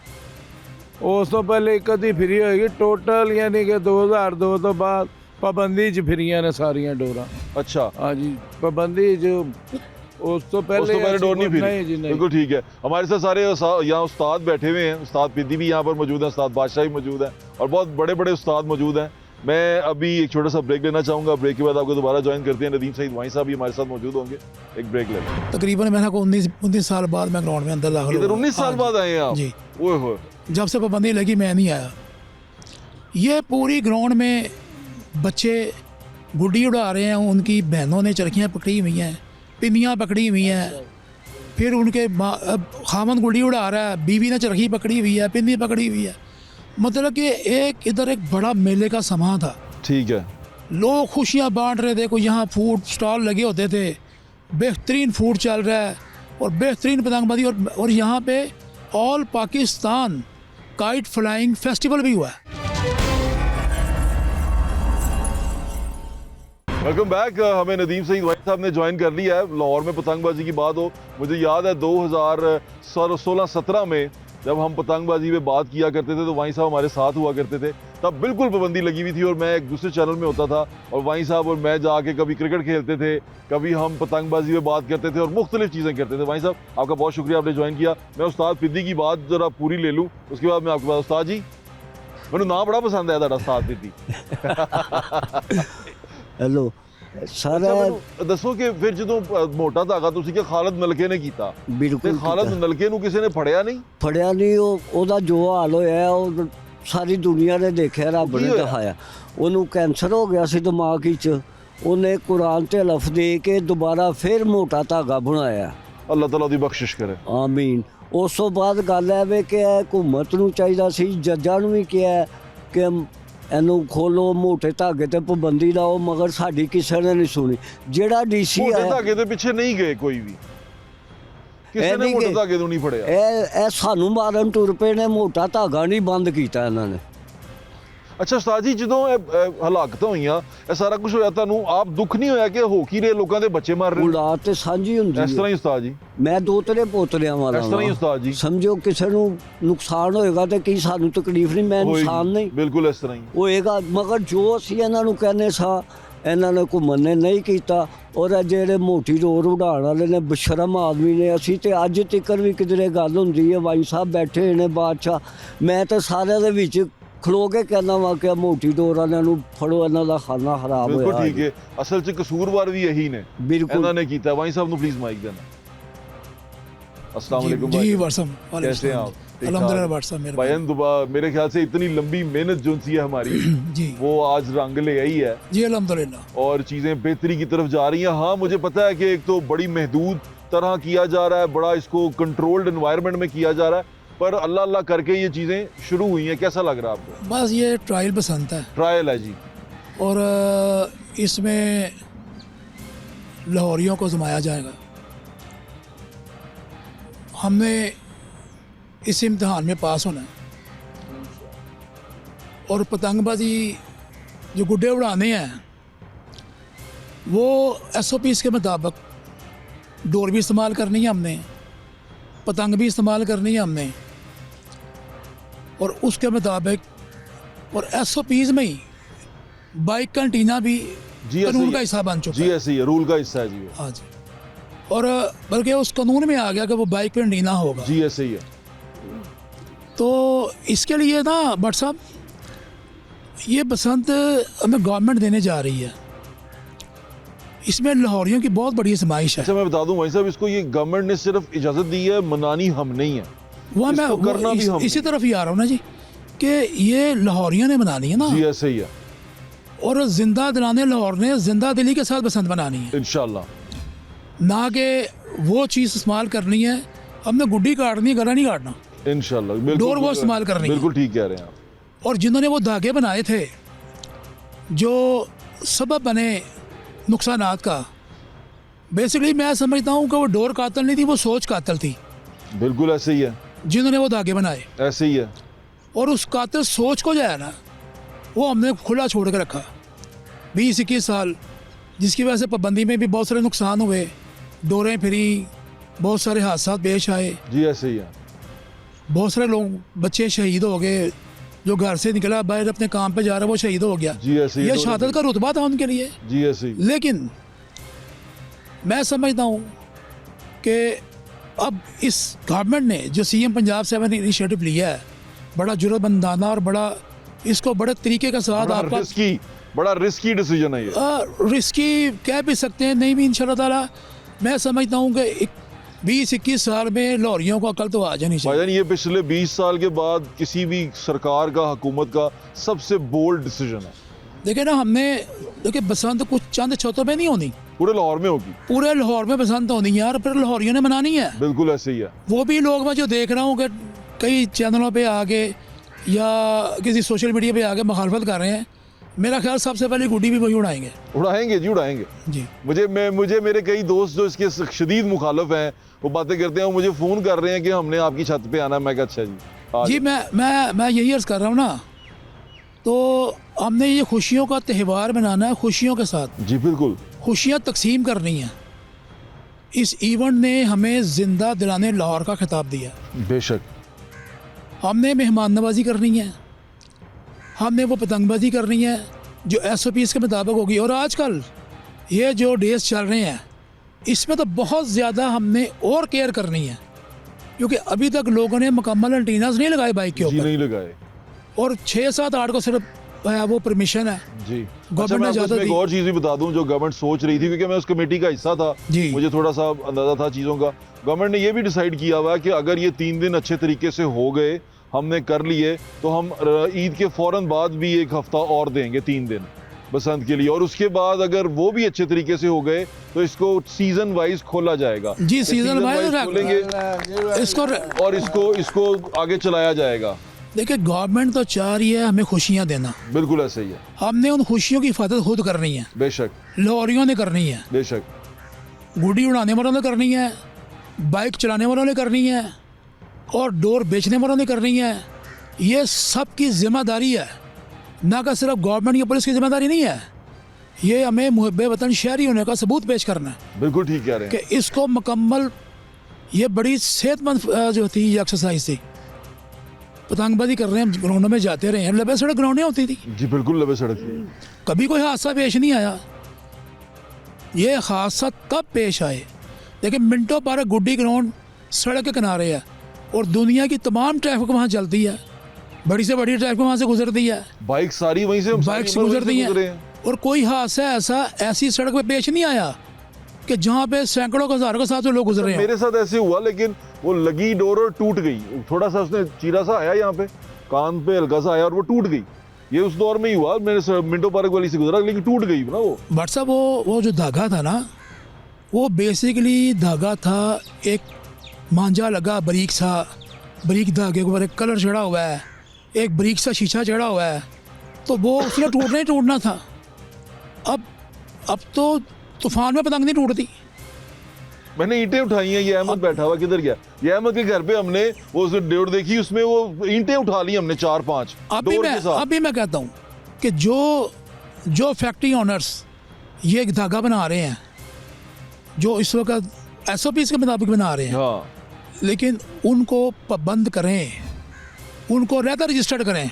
ਉਸ ਤੋਂ ਪਹਿਲੇ ਇੱਕ ਅੱਧੀ ਫਰੀ ਹੋਏਗੀ ਟੋਟਲ, ਯਾਨੀ ਕਿ 2002 ਤੋਂ ਬਾਅਦ ਪਾਬੰਦੀ 'ਚ ਫਿਰੀਆਂ ਨੇ ਸਾਰੀਆਂ ਡੋਰਾਂ। अच्छा ਹਾਂਜੀ ਪਾਬੰਦੀ 'ਚ ਉਸ ਤੋਂ उस ਪਹਿਲੇ तो पहले डोर नहीं फिरी। नहीं जी नहीं। बिल्कुल ठीक है। हमारे साथ सारे यहाँ उस्ताद बैठे हुए हैं। उस्ताद पिद्दी भी यहाँ पर मौजूद है, उस्ताद बादशाह भी मौजूद है और बहुत बड़े बड़े उस्ताद मौजूद हैं। मैं अभी एक छोटा सा ब्रेक लेना चाहूँगा। ब्रेक के बाद आपको दोबारा ज्वाइन करते हैं। नदीम सईद वाई साहब भी हमारे साथ मौजूद होंगे। एक ब्रेक ले लें। तकरीबन मैंने को 19 साल बाद मैं ग्राउंड में अंदर दाखिल इधर हुआ। 19 साल हाँ बाद आए हैं आप? जी। ओए होए। जब से पाबंदी लगी मैं नहीं आया। ये पूरी ग्राउंड में बच्चे गुड्डी उड़ा रहे हैं, उनकी बहनों ने चरखियाँ पकड़ी हुई हैं, पिंदियाँ पकड़ी हुई हैं, फिर उनके खामन गुड्डी उड़ा रहा है, बीवी ने चरखी पकड़ी हुई है, पिंदी पकड़ी हुई है। मतलब कि एक इधर एक बड़ा मेले का समा था। ठीक है। लोग खुशियाँ बांट रहे थे, कोई यहाँ फूड स्टॉल लगे होते थे, बेहतरीन फूड चल रहा है और बेहतरीन पतंगबाजी, और यहाँ पे all Pakistan kite flying festival भी हुआ है। Welcome back. हमें नदीम सईद वाई साहब ने ज्वाइन कर लिया है। लाहौर में पतंगबाजी की बात हो, मुझे याद है 2016-17 में जब हम पतंगबाजी पे बात किया करते थे तो वाई साहब हमारे साथ हुआ करते थे। तब बिल्कुल पाबंदी लगी हुई थी और मैं एक दूसरे चैनल में होता था और वाई साहब और मैं जाके कभी क्रिकेट खेलते थे, कभी हम पतंगबाजी पे बात करते थे और मुख्तलिफ चीज़ें करते थे। वाई साहब आपका बहुत शुक्रिया, आपने ज्वाइन किया। मैं उस्ताद पिद्दी की बात जरा पूरी ले लूँ, उसके बाद मैं आपके पास। उस्ताद जी मैंने नाम बड़ा पसंद आया था उस्ताद पिद्दी। हेलो सारा ਦੱਸੋ ਕਿ ਫਿਰ ਜਦੋਂ ਮੋਟਾ ਧਾਗਾ ਤੁਸੀਂ ਕਿ ਖਾਲਦ ਨਲਕੇ ਨੇ ਕੀਤਾ ਤੇ ਬਿਲਕੁਲ ਖਾਲਦ ਕੀਤਾ। ਨਲਕੇ ਨੂੰ ਕਿਸੇ ਨੇ ਫੜਿਆ ਨਹੀਂ? ਫੜਿਆ ਨਹੀਂ, ਉਹਦਾ ਜੋ ਹਾਲ ਹੋਇਆ ਉਹ ਸਾਰੀ ਦੁਨੀਆ ਨੇ ਦੇਖਿਆ, ਰੱਬ ਕੀ ਨੇ ਹੋਇਆ? ਦਿਖਾਇਆ। ਉਹਨੂੰ ਕੈਂਸਰ ਹੋ ਗਿਆ ਸੀ ਦਿਮਾਗ ਵਿੱਚ। ਉਹਨੇ ਕੁਰਾਨ ਤੇ ਹਲਫ ਦੇ ਕੇ ਦੁਬਾਰਾ ਫਿਰ ਮੋਟਾ ਧਾਗਾ ਬਣਾਇਆ। ਅੱਲਾਹ ਤਾਲਾ ਦੀ ਬਖਸ਼ਿਸ਼ ਕਰੇ। ਆਮੀਨ। ਉਸ ਤੋਂ ਬਾਅਦ ਗੱਲ ਹੈ ਵੇ ਕਿ ਇਹ ਹਕੂਮਤ ਨੂੰ ਚਾਹੀਦਾ ਸੀ, ਜੱਜਾਂ ਨੂੰ ਵੀ ਕਿਹਾ ਕਿ ਇਹਨੂੰ ਖੋਲੋ, ਮੋਟੇ ਧਾਗੇ ਤੇ ਪਾਬੰਦੀ ਲਾਓ, ਮਗਰ ਸਾਡੀ ਕਿਸੇ ਨੇ ਨਹੀਂ ਸੁਣੀ। ਜਿਹੜਾ ਡੀਸੀ ਮੋਟੇ ਆਇਆ ਧਾਗੇ ਦੇ ਪਿੱਛੇ ਨਹੀਂ ਗਏ ਕੋਈ ਵੀ, ਕਿਸੇ ਇਹ ਨੇ ਨਹੀਂ ਮੋਟੇ ਗਏ। ਧਾਗੇ ਨੂੰ ਨਹੀਂ ਫੜਿਆ। ਇਹ ਸਾਨੂੰ ਮਾਰਨ ਟੁਰ ਪਏ ਨੇ, ਮੋਟਾ ਧਾਗਾ ਨਹੀਂ ਬੰਦ ਕੀਤਾ ਇਹਨਾਂ ਨੇ। ਅੱਛਾ ਉਸਤਾਦ ਜੀ, ਜਦੋਂ ਇਹ ਹਲਾਕਤਾਂ ਹੋਈਆਂ, ਇਹ ਸਾਰਾ ਕੁਝ ਹੋਇਆ, ਤੁਹਾਨੂੰ ਆਪ ਦੁੱਖ ਨਹੀਂ ਹੋਇਆ ਕਿ ਹੋ ਕੀ ਰਹੇ, ਲੋਕਾਂ ਦੇ ਬੱਚੇ ਮਰ ਰਹੇ? ਔਲਾਦ ਤੇ ਸਾਂਝੀ ਹੁੰਦੀ ਇਸ ਤਰ੍ਹਾਂ ਹੈ। ਹੀ ਉਸਤਾਦ ਜੀ, ਮੈਂ ਦੋਤਰੇ ਪੋਤਰਿਆਂ ਵਾਲਾ ਇਸ ਤਰ੍ਹਾਂ ਹੀ ਵਾਂ। ਉਸਤਾਦ ਜੀ ਸਮਝੋ ਕਿਸੇ ਨੂੰ ਨੁਕਸਾਨ ਹੋਏਗਾ ਤੇ ਕੀ ਸਾਨੂੰ ਤਕਲੀਫ ਨਹੀਂ, ਮੈਂ ਹੋਏਗੀ। ਇਨਸਾਨ ਨਹੀਂ ਬਿਲਕੁਲ ਇਸ ਤਰ੍ਹਾਂ ਹੀ। ਹੋਏਗਾ। ਮਗਰ ਜੋ ਅਸੀਂ ਇਹਨਾਂ ਨੂੰ ਕਹਿੰਦੇ ਸਾਂ, ਇਹਨਾਂ ਨੇ ਘੁੰਮਣ ਨੇ ਨਹੀਂ ਕੀਤਾ। ਔਰ ਇਹ ਜਿਹੜੇ ਮੋਟੀ ਡੋਰ ਉਡਾਉਣ ਵਾਲੇ ਨੇ ਬਸ਼ਰਮ ਆਦਮੀ ਨੇ। ਅਸੀਂ ਤੇ ਅੱਜ ਤੱਕ ਵੀ ਕਿਧਰੇ ਗੱਲ ਹੁੰਦੀ ਹੈ, ਵਾਈ ਸਾਹਿਬ ਬੈਠੇ ਹੋਏ ਨੇ ਬਾਦਸ਼ਾਹ, ਮੈਂ ਤਾਂ ਸਾਰਿਆਂ ਦੇ ਵਿੱਚ ਖਲੋ ਕੇ ਕਹਿੰਦਾ ਵਾ ਕਿ ਮੋਟੀ ਡੋਰ ਵਾਲਿਆਂ ਨੂੰ ਫੜੋ, ਇਹਨਾਂ ਦਾ ਖਾਨਾ ਖਰਾਬ ਬਿਲਕੁਲ ਹੋਇਆ। ਠੀਕ ਹੈ। ਅਸਲ 'ਚ ਕਸੂਰਵਾਰ ਵੀ ਇਹੀ ਨੇ, ਬਿਲਕੁਲ ਇਹਨਾਂ ਨੇ ਕੀਤਾ। ਵਾਈ ਸਾਹਿਬ ਨੂੰ ਪਲੀਜ਼ ਮਾਈਕ ਦੇਣਾ। अस्सलाम वालेकुम जी भाई। वर्सम कैसे हैं आप? ठीक अल्हम्दुलिल्लाह ठाक? वर्सम मेरे भाईजान मेरे ख्याल से इतनी लंबी मेहनत जो सी है हमारी जी वो आज रंग ले आई है जी अल्हम्दुलिल्लाह। और चीज़ें बेहतरी की तरफ जा रही हैं। हाँ मुझे पता है कि एक तो बड़ी महदूद तरह किया जा रहा है, बड़ा इसको कंट्रोल्ड एनवायरनमेंट में किया जा रहा है, पर अल्लाह अल्लाह करके ये चीज़ें शुरू हुई हैं। कैसा लग रहा है आपको? बस ये ट्रायल पसंद है ट्रायल है जी। और इसमें लाहौरियों को जमाया जाएगा। हमने इस इम्तिहान में पास होना है और पतंगबाजी जो गुड्डे उड़ाने हैं वो SOPs के मुताबिक डोर भी इस्तेमाल करनी है हमने, पतंग भी इस्तेमाल करनी है हमने, और उसके मुताबिक और SOPs में ही बाइक कंटीना भी जी ऐसे कानून ही का है। हिस्सा बन चुका जी है। ऐसे ही है, रूल का हिस्सा है जी वो। हाँ जी, और बल्कि उस कानून में आ गया कि वो बाइक पे नीना होगा। जी ऐसे ही है। तो इसके लिए ना भट्ट साहब, ये बसंत हमें गवर्नमेंट देने जा रही है। इसमें लाहौरियों की बहुत बड़ी आजमाइश है। अच्छा मैं बता दूं भाई साहब, इसको ये गवर्नमेंट ने सिर्फ इजाज़त दी है, मनानी हम नहीं है। वह मैं इसको करना भी हम इसी नहीं। तरफ ही आ रहा हूँ ना जी, कि ये लाहौरियों ने मनानी है ना, जी ऐसे ही है और जिंदा दिलाने लाहौर ने जिंदा दिली के साथ बसंत मनानी है, इंशाल्लाह। ना कि वो चीज़ इस्तेमाल करनी है। हमने गुड्डी काटनी है, गला नहीं काटना। इंशाल्लाह बिल्कुल डोर वो इस्तेमाल करनी है। बिल्कुल ठीक कह रहे हैं आप। और जिन्होंने वो धागे बनाए थे जो सबब बने नुकसानात का, बेसिकली मैं समझता हूँ कि वो डोर कातल नहीं थी, वो सोच कातल थी बिल्कुल ऐसे ही है, जिन्होंने वो धागे बनाए। ऐसे ही है। और उस कातिल सोच को जो है ना, वो हमने खुला छोड़ के रखा 20-21 साल, जिसकी वजह से पाबंदी में भी बहुत सारे नुकसान हुए, डोरें फिरी, बहुत सारे हादसा पेश आए। जी ऐसे ही है। बहुत सारे लोग बच्चे शहीद हो गए, जो घर से निकला बाहर अपने काम पे जा रहा है वो शहीद हो गया। जी ऐसे ही ये तो- शहादत का रुतबा था उनके लिए। जी ऐसे ही। लेकिन मैं समझता हूँ कि अब इस गवर्नमेंट ने जो सीएम पंजाब 7 इनिशिएटिव लिया है, बड़ा जुर्मबंदाना और बड़ा इसको बड़े तरीके के साथ आपका बड़ा रिस्की डिसीजन है ये। रिस्की कह भी सकते हैं, नहीं भी इंशाल्लाह ताला। मैं समझता हूँ कि 20-21 साल में लाहौरियों को अकल तो आ जानी चाहिए। भाईजान ये पिछले 20 साल के बाद किसी भी सरकार का, हुकूमत का सबसे बोल्ड डिसीजन है। देखिए ना, हमने देखिए बसंत कुछ चंद छतों पे नहीं होनी, पूरे लाहौर में होगी। पूरे लाहौर में बसंत होनी है यार, फिर लाहौरियों ने मनानी है। बिल्कुल ऐसे ही है। वो भी लोग मैं जो देख रहा हूँ कि कई चैनलों पे आके या किसी सोशल मीडिया पे आके मुखालफत कर रहे हैं, मेरा ख्याल सबसे पहले गुड्डी भी वही उड़ाएंगे। उड़ाएंगे जी, उड़ाएंगे। जी मुझे मेरे कई दोस्त जो इसके शदीद मुखालफ हैं वो बातें करते हैं, वो मुझे फ़ोन कर रहे हैं कि हमने आपकी छत पे आना। मैं कहा अच्छा जी आ जी, मैं यही अर्ज़ कर रहा हूँ ना, तो हमने ये खुशियों का त्यौहार मनाना है, खुशियों के साथ जी बिल्कुल। खुशियाँ तकसीम करनी है। इस इवेंट ने हमें जिंदा दिलाने लाहौर का खिताब दिया। बेशक। हमने मेहमान नवाजी करनी है, हमने वो पतंगबाजी करनी है जो SOPs के मुताबिक होगी। और आजकल ये जो डेज चल रहे हैं इसमें तो बहुत ज़्यादा हमने और केयर करनी है, क्योंकि अभी तक लोगों ने मुकम्मल एंटीनास नहीं लगाए बाइक के जी ऊपर, नहीं लगाए। और 6, 7, 8 को सिर्फ वो परमिशन है। जी गवर्नमेंट अच्छा, मैं ने आपको ज़्यादा इसमें एक दी। और चीज़ भी बता दूं जो गवर्नमेंट सोच रही थी, क्योंकि मैं उस कमेटी का हिस्सा था। जी। मुझे थोड़ा सा अंदाजा था चीज़ों का। गवर्नमेंट ने ये भी डिसाइड किया हुआ है कि अगर ये 3 दिन अच्छे तरीके से हो गए, हमने कर लिए, तो हम ईद के फ़ौरन बाद भी 1 हफ्ता और देंगे, 3 दिन बसंत के लिए। और उसके बाद अगर वो भी अच्छे तरीके से हो गए तो इसको सीजन वाइज खोला जाएगा। जी, सीजन वाइज खोलेंगे इसको और इसको आगे चलाया जाएगा। देखिए, गवर्नमेंट तो चाह रही है हमें खुशियाँ देना, बिल्कुल ऐसे ही है। हमने उन खुशियों की हिफाजत खुद करनी है, बेशक लाहौरियों ने करनी है, बेशक। गुड्डी उड़ाने वालों ने करनी है, बाइक चलाने वालों ने करनी है, और डोर बेचने वालों ने करनी है। ये सब की जिम्मेदारी है, ना कि सिर्फ गवर्नमेंट या पुलिस की जिम्मेदारी नहीं है। ये हमें मुहब्बे वतन शहरी होने का सबूत पेश करना है बिल्कुल ठीक कह रहे हैं। कि इसको मुकम्मल, ये बड़ी सेहतमंद जो थी ये एक्सरसाइज थी। पतंगबाजी कर रहे हैं, हम ग्राउंडों में जाते रहे हैं, लंबे सड़क ग्राउंडें होती थी, जी बिल्कुल लंबे सड़क थी। कभी कोई हादसा पेश नहीं आया। ये हादसा तब पेश आए, देखिए मिनटों पर गुड्डी ग्राउंड सड़क के किनारे है और दुनिया की तमाम ट्रैफिक वहाँ चलती है, बड़ी से बड़ी ट्रैफिक वहाँ से गुजरती है, बाइक सारी वहीं से, बाइक से गुजरती हैं, और कोई हादसा ऐसी सड़क पे पेश नहीं आया कि जहाँ पे सैकड़ों हज़ारों के साथ लोग गुजर रहे हैं। मेरे साथ ऐसे हुआ, लेकिन वो लगी डोर और टूट गई। थोड़ा सा उसने चीरा सा आया, यहाँ पे कान पे हल्का सा आया और वो टूट गई। ये उस दौर में ही हुआ, मेरे मिंटो पार्क वाली से गुजरा, लेकिन टूट गई ना वो। बट साहब वो जो धागा था ना, वो बेसिकली धागा था एक मांझा लगा बारीक सा, बारीक धागे के ऊपर एक कलर चढ़ा हुआ है, एक बारीक सा शीशा चढ़ा हुआ है, तो वो उसने टूटना ही टूटना था। अब तो तूफान में पतंग नहीं टूटती। मैंने ईंटें उठाई हैं। ये अहमद बैठा हुआ किधर गया? ये अहमद के घर पे हमने वो डोर देखी, उसमें वो ईंटें उठा ली हमने 4-5 डोर के साथ। अभी मैं कहता हूँ कि जो फैक्ट्री ओनर्स ये एक धागा बना रहे हैं, जो इस वक्त SOPs के मुताबिक बना रहे हैं, हाँ लेकिन उनको पाबंद करें, उनको लहदा रजिस्टर्ड करें।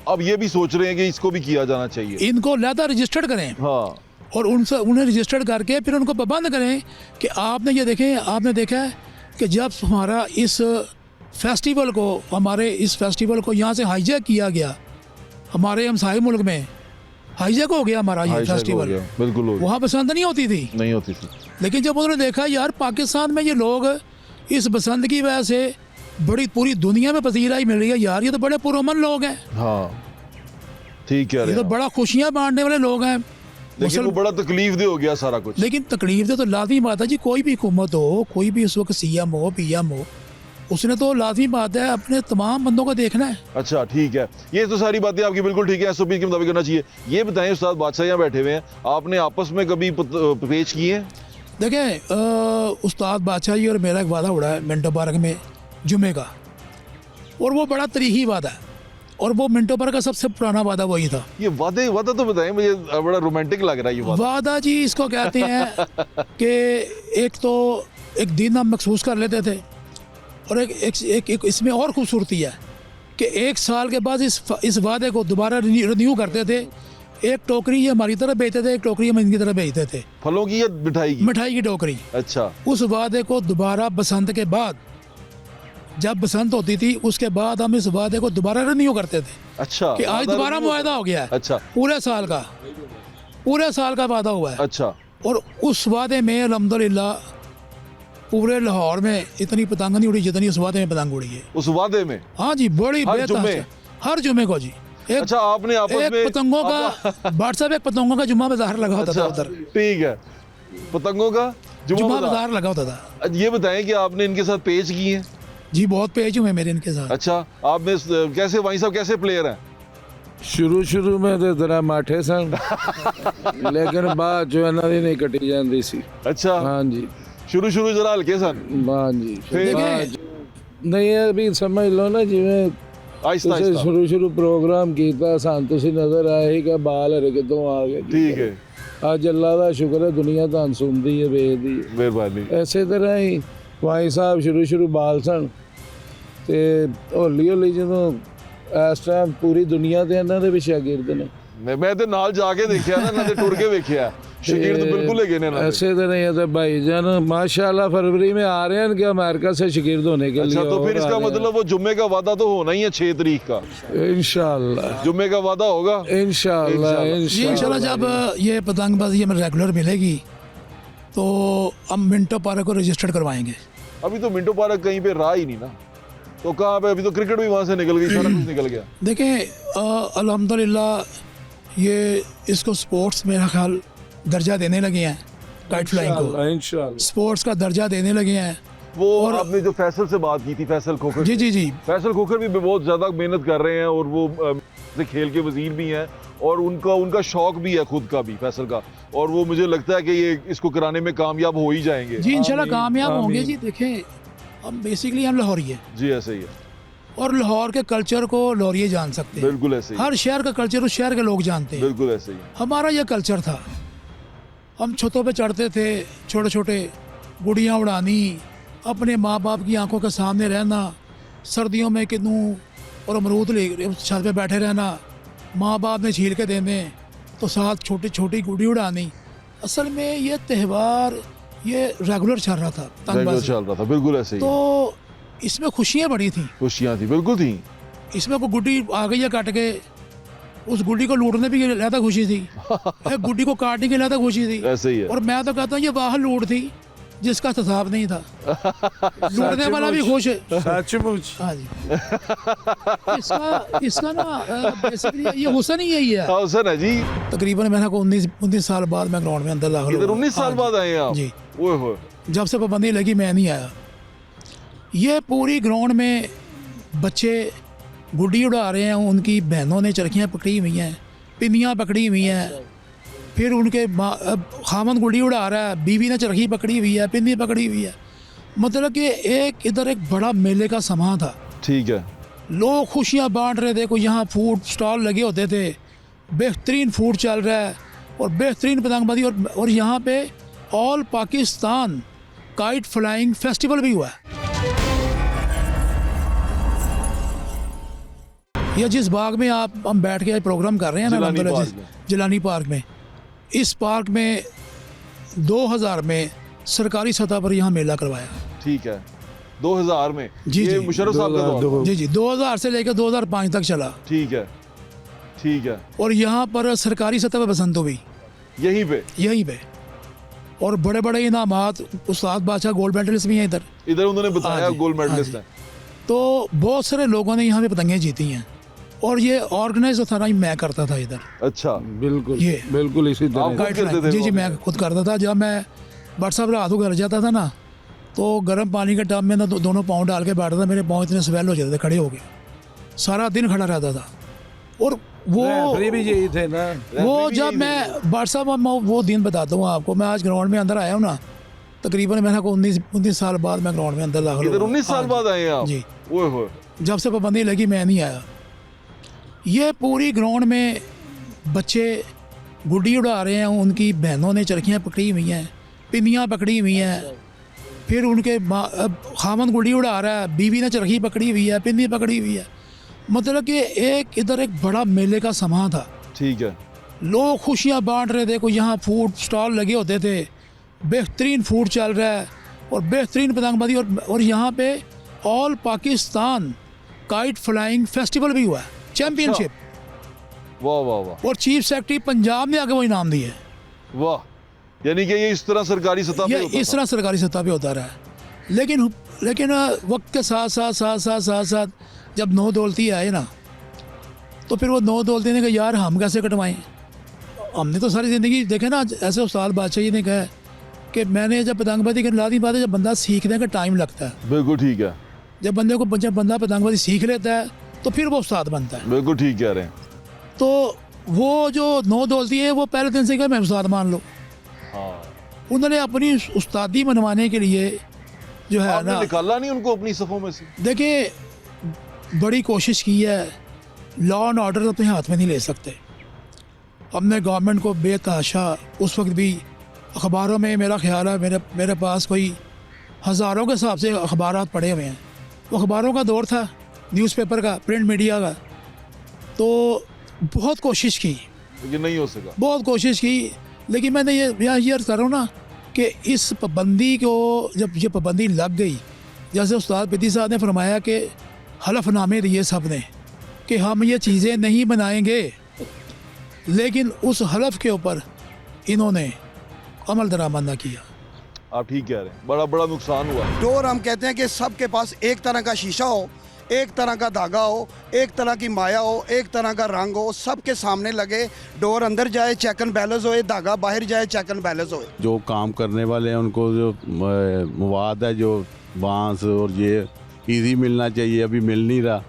अब ये भी सोच रहे हैं कि इसको भी किया जाना चाहिए। इनको लहदा रजिस्टर्ड करें हाँ और उन्हें रजिस्टर्ड करके फिर उनको पाबंद करें कि आपने ये देखें, आपने देखा है कि जब हमारा इस फेस्टिवल को यहाँ से हाईजैक किया गया, हमारे हमसाए मुल्क में हाईजैक हो गया हमारा ये हाईजैक हो फेस्टिवल, गया, बिल्कुल हो गया। वहाँ बसंत नहीं होती थी। नहीं होती थी। लेकिन जब उन्होंने देखा यार पाकिस्तान में ये लोग इस बसंत की वजह से बड़ी पूरी दुनिया में पसीराई मिल रही है, यार ये तो बड़े पुरअमन लोग हैं, हाँ ठीक कह रहे ये तो हैं। बड़ा खुशियाँ बांटने वाले लोग हैं। लेकिन वो बड़ा तकलीफ दे हो गया सारा कुछ। लेकिन तकलीफ तो लाजमी बात है जी, कोई भी हुकूमत हो, कोई भी उस वक्त CM हो, PM हो, उसने तो लाजमी बात है अपने तमाम बंदों को देखना है। अच्छा ठीक है, ये तो सारी बातें आपकी बिल्कुल ठीक है, SOP के मुताबिक करना चाहिए। ये बताएं उस्ताद बादशाह यहाँ बैठे हुए हैं, आपने आपस में कभी पेश किए हैं? देखें उस्ताद बादशाह जी और मेरा एक वादा उड़ा है मिंटो पार्क में जुमे का, और वो बड़ा तरीही वादा है, और वो मिंटो पार्क का सबसे पुराना वादा वही था। ये वादा तो बताएं, मुझे बड़ा रोमांटिक लग रहा है ये वादा जी इसको कहते हैं कि एक दिन हम महसूस कर लेते थे, और एक इसमें और खूबसूरती है कि 1 साल के बाद इस वादे को दोबारा रिन्यू करते थे। एक टोकरी ये हमारी तरफ भेजते थे, एक टोकरी हम इनकी तरफ भेजते थे, फलों की या मिठाई की? मिठाई की टोकरी। अच्छा उस वादे को दोबारा बसंत के बाद, जब बसंत होती थी उसके बाद हम इस वादे को दोबारा रिन्यू करते थे अच्छा, कि आज दोबारा मुआहदा हो गया है। अच्छा पूरे साल का वादा हुआ है। अच्छा और उस वादे में अल्हम्दुलिल्लाह पूरे लाहौर में इतनी पतंग नहीं उड़ी जितनी उस वादे में पतंग उड़ी है। उस वादे में? हाँ जी, बड़ी हर बेहतर जुम्मे? से। हर जुम्मे को जी। एक अच्छा, आपने आपस एक में पतंगों का व्हाट्सएप, एक पतंगों का जुम्मा बाजार लगा होता था उधर। ठीक है, पतंगों का जुम्मा जुम्मा बाजार। बाजार लगा होता था। ये बताएं कि आपने इनके साथ पेच किए हैं? जी बहुत पेज हुए मेरे इनके साथ। अच्छा, आपने कैसे भाई साहब कैसे प्लेयर हैं? शुरू में तो तरह माठे सन लेकिन बाद जो इन्हां दी नहीं कटी जाती सी। अच्छा, हाँ जी, शुरू जरा हल्के सन, हाँ जी। फिर बाद नहीं अभी समझ लो ना जिवें आहिस्ता ਤੁਸੀਂ आहिस्ता। ਸ਼ੁਰੂ ਪ੍ਰੋਗਰਾਮ ਕੀਤਾ ਸਾਨੂੰ ਤੁਸੀਂ ਨਜ਼ਰ ਆਏ ਹੀ ਕਿ ਬਾਲ ਹਰ ਕਿਤੋਂ ਆ ਗਏ। ठीक है, ਅੱਜ ਅੱਲਾ ਦਾ ਸ਼ੁਕਰ ਹੈ ਦੁਨੀਆ ਤਾਂ ਸੁਣਦੀ ਹੈ ਵੇਖਦੀ ਹੈ। मेहरबानी। ਐਸੇ ਤਰ੍ਹਾਂ ਹੀ ਭਾਈ ਸਾਹਿਬ ਸ਼ੁਰੂ ਬਾਲ ਸਨ ਤੇ ਹੌਲੀ ਜਦੋਂ ਇਸ ਟਾਈਮ ਪੂਰੀ ਦੁਨੀਆ ਤੇ ਇਹਨਾਂ ਦੇ ਵੀ ਸ਼ਾਗਿਰਦ ਨੇ। मैं तो नाल जाके देखा ना, ना टुर के देखा शागिर्द बिल्कुल है ना। ऐसे तरह ये तो भाईजान माशाल्लाह फरवरी में आ रहे हैं कि अमेरिका से शागिर्द होने के लिए। अच्छा, तो फिर और इसका आ रहे मतलब वो जुम्मे का वादा तो होना ही है 6 तारीख का। हैं। इंशाल्लाह जुम्मे का वादा होगा इंशाल्लाह जी इंशाल्लाह जब ये पतंगबाजी हमें रेगुलर मिलेगी तो हम मिंटो पार्क को रजिस्टर्ड करवाएंगे। अभी तो मिंटो पार्क कहीं पे रहा ही नहीं ना, तो कहाँ पे? अभी तो क्रिकेट भी वहाँ से निकल गई, सारा कुछ निकल गया। देखें अल्हम्दुलिल्लाह ये इसको स्पोर्ट्स मेरा ख्याल दर्जा देने लगे हैं, काइट फ्लाइंग को इंशाल्लाह स्पोर्ट्स का दर्जा देने लगे हैं। वो आपने जो फैसल से बात की थी, फैसल खोखर, जी जी जी फैसल खोखर भी बहुत ज़्यादा मेहनत कर रहे हैं और वो से खेल के वजीर भी हैं और उनका शौक भी है खुद का भी, फैसल का, और वो मुझे लगता है कि ये इसको कराने में कामयाब हो ही जाएंगे। जी इंशाल्लाह कामयाब आमीन। होंगे जी। देखें हम बेसिकली हम लाहौरी है जी ऐसे ही है, और लाहौर के कल्चर को लाहौरिये जान सकते हैं। बिल्कुल ऐसे ही, हर शहर का कल्चर उस शहर के लोग जानते हैं। बिल्कुल ऐसे ही है। हमारा ये कल्चर था, हम छतों पे चढ़ते थे, छोटे छोटे गुड़ियाँ उड़ानी, अपने माँ बाप की आंखों के सामने रहना, सर्दियों में किन्नू और अमरूद ले छत पे बैठे रहना, माँ बाप ने छील के देने तो साथ छोटी छोटी गुड़ी उड़ानी। असल में ये त्यौहार ये रेगुलर चल रहा था, रेगुलर तंगबाजी। चल रहा था, बिल्कुल ऐसे ही। तो इसमें खुशियाँ बड़ी थी। खुशियाँ थी, बिल्कुल थी। इसमें कोई गुड्डी आ गई है काट के, उस गुड्डी को लूटने भी ज़्यादा खुशी थी, एक गुड्डी को काटने की ज़्यादा खुशी थी। ऐसे ही है। और मैं तो कहता हूँ ये वाह लूट थी जिसका हिसाब नहीं था, लूटने वाला भी खुश है। सचमुच हाँ जी इसका ना बेसिकली ये हुसन ही यही है। हुसन है जी। तकरीबन मैंने को 19 साल बाद मैं ग्राउंड में अंदर दाखिल इधर हुआ। 19 साल हाँ बाद आए हैं आप? जी। ओए होए। जब से पाबंदी लगी मैं नहीं आया। ये पूरी ग्राउंड में बच्चे गुड्डी उड़ा रहे हैं, उनकी बहनों ने चरखियाँ पकड़ी हुई हैं, पिन्नियाँ पकड़ी हुई हैं, फिर उनके खामन गुड्डी उड़ा रहा है, बीवी ने चरखी पकड़ी हुई है, पिन्नी पकड़ी हुई है। मतलब कि इधर एक बड़ा मेले का समा था। ठीक है। लोग खुशियाँ बांट रहे थे, कोई यहाँ फूड स्टॉल लगे होते थे, बेहतरीन फूड चल रहा है और बेहतरीन पतंगबाजी, और यहाँ पे all Pakistan kite flying festival भी हुआ है। या जिस बाग में हम बैठ के प्रोग्राम कर रहे हैं ना, जिलानी अल्हम्दुलिल्लाह, पार्क में। जिलानी पार्क में, इस पार्क में 2000 में सरकारी सतह पर यहाँ मेला करवाया। ठीक है, 2000 में। जी, ये जी। मुशर्रफ साहब का दौर। जी जी 2000 से लेकर 2005 तक चला। ठीक है, ठीक है। और यहाँ पर सरकारी सतह पर बसंत हुई यहीं पे और बड़े बड़े इनामात, उस्ताद बादशाह गोल्ड मेडलिस्ट भी हैं इधर उन्होंने बताया हाँ जी, गोल्ड हाँ मेडलिस्ट जी। है। तो बहुत सारे लोगों ने यहाँ पे पतंगें जीती हैं और ये ऑर्गेनाइज था ना, मैं करता था इधर। अच्छा, बिल्कुल ये बिल्कुल इसी आप तरह खुद काइट करते फ्लाइंग। थे जी जी वो? मैं खुद करता था। जब मैं व्हाट्सएप रात को घर जाता था ना, तो गर्म पानी के टब में ना दोनों पाँव डाल के बैठता था, मेरे पाँव इतने स्वेल हो जाते थे खड़े हो गए, सारा दिन खड़ा रहता था। और वो रेफरी भी यही थे ना। वो भी जब यही मैं व्हाट्सएप वो दिन बताता हूँ आपको, मैं आज ग्राउंड में अंदर आया हूँ ना, तकरीबन मैंने को 19 साल बाद मैं ग्राउंड में अंदर दाखिल इधर हुआ। 19 साल हाँ बाद आए हैं आप? जी। ओए होए। जब से पाबंदी लगी मैं नहीं आया। ये पूरी ग्राउंड में बच्चे गुड्डी उड़ा रहे हैं, उनकी बहनों ने चरखियाँ पकड़ी हुई हैं, पिन्नियाँ पकड़ी हुई हैं, फिर उनके खामन गुड़ी उड़ा रहा है, बीवी ने चरखी पकड़ी हुई है, पिन्नी पकड़ी हुई है। मतलब कि एक इधर एक बड़ा मेले का समा था, ठीक है। लोग खुशियाँ बांट रहे थे, कोई यहाँ फूड स्टॉल लगे होते थे, बेहतरीन फूड चल रहा है और बेहतरीन पतंगबाजी, और यहाँ पे all Pakistan kite flying festival भी हुआ है, चैम्पियनशिप। वाह वाह वाह और चीफ सेक्रेटरी पंजाब ने आगे वो इनाम दिए। वाह, यानी कि ये इस तरह सरकारी सतह पे ये होता इस था। तरह सरकारी सतह पे होता रहा है। लेकिन वक्त के साथ साथ साथ साथ साथ साथ जब नौ दौलती आए ना, तो फिर वो नौ दौलती ने कहा यार हम कैसे कटवाएं। हमने तो सारी ज़िंदगी देखे ना, ऐसे उस्ताद बादशाह जी ने कहा कि मैंने जब पतंगबाजी करने लादी बात है, जब बंदा सीखने का टाइम लगता है, बिल्कुल ठीक है, जब बंदा पतंगबाजी सीख लेता है तो फिर वो उस्ताद बनता है। बिल्कुल ठीक कह रहे हैं। तो वो जो नौ दौलती है वो पहले दिन से कहा मैं उस्ताद मान लो। हाँ, उन्होंने अपनी उस्तादी मनवाने के लिए जो है आपने ना, निकाला नहीं उनको अपनी सफों में से? देखिए बड़ी कोशिश की है, लॉ एंड ऑर्डर अपने हाथ में नहीं ले सकते। हमने गवर्नमेंट को बेतहाशा, उस वक्त भी अखबारों में मेरा ख्याल है मेरे पास कोई हज़ारों के हिसाब से अखबारात पड़े हुए हैं। वो अखबारों का दौर था, न्यूज़पेपर का, प्रिंट मीडिया का। तो बहुत कोशिश की, लेकिन नहीं हो सका। बहुत कोशिश की, लेकिन मैंने ये अर्ज़ कर रहा हूँ ना कि इस पाबंदी को, जब ये पाबंदी लग गई, जैसे उस्ताद पिद्दी साहब ने फरमाया कि हलफनामे दिए सब ने कि हम ये चीज़ें नहीं बनाएंगे, लेकिन उस हलफ के ऊपर इन्होंने अमल दरामद न किया। आप ठीक कह रहे हैं, बड़ा बड़ा नुकसान हुआ। डोर हम कहते हैं कि सबके पास एक तरह का शीशा हो, एक तरह का धागा हो, एक तरह की माया हो, एक तरह का रंग हो, सबके सामने लगे, डोर अंदर जाए चेक एंड बैलेंस होए, धागा बाहर जाए चेक एंड बैलेंस होए। जो काम करने वाले हैं उनको जो मवाद है, जो बांस और ये इजी मिलना चाहिए, अभी मिल नहीं रहा।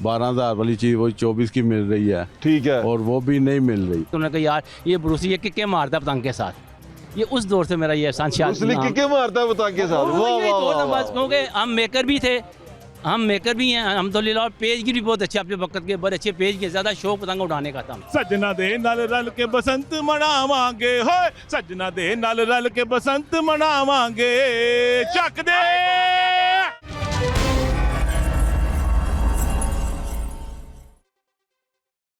12,000 वाली चीज़ वो 24 की मिल रही है, ठीक है, और वो भी नहीं मिल रही। तो उन्होंने कहा यार ये ब्रूसी ये किक्के मारता है पतंग के साथ। ये उस दौर से मेरा ये एहसान उसने किके मारता है पतंग के साथ। वाह वाह वाह वाह। क्योंकि हम मेकर भी थे, हम मेकर भी हैं अल्हम्दुलिल्लाह, और पेज की भी बहुत अच्छे अपने वक्त के बहुत अच्छे पेज के, ज़्यादा शौक पतंग उड़ाने का था। सजना दे नाल रल के बसंत मनावांगे, होए सजना दे नाल रल के बसंत मनावांगे, चक दे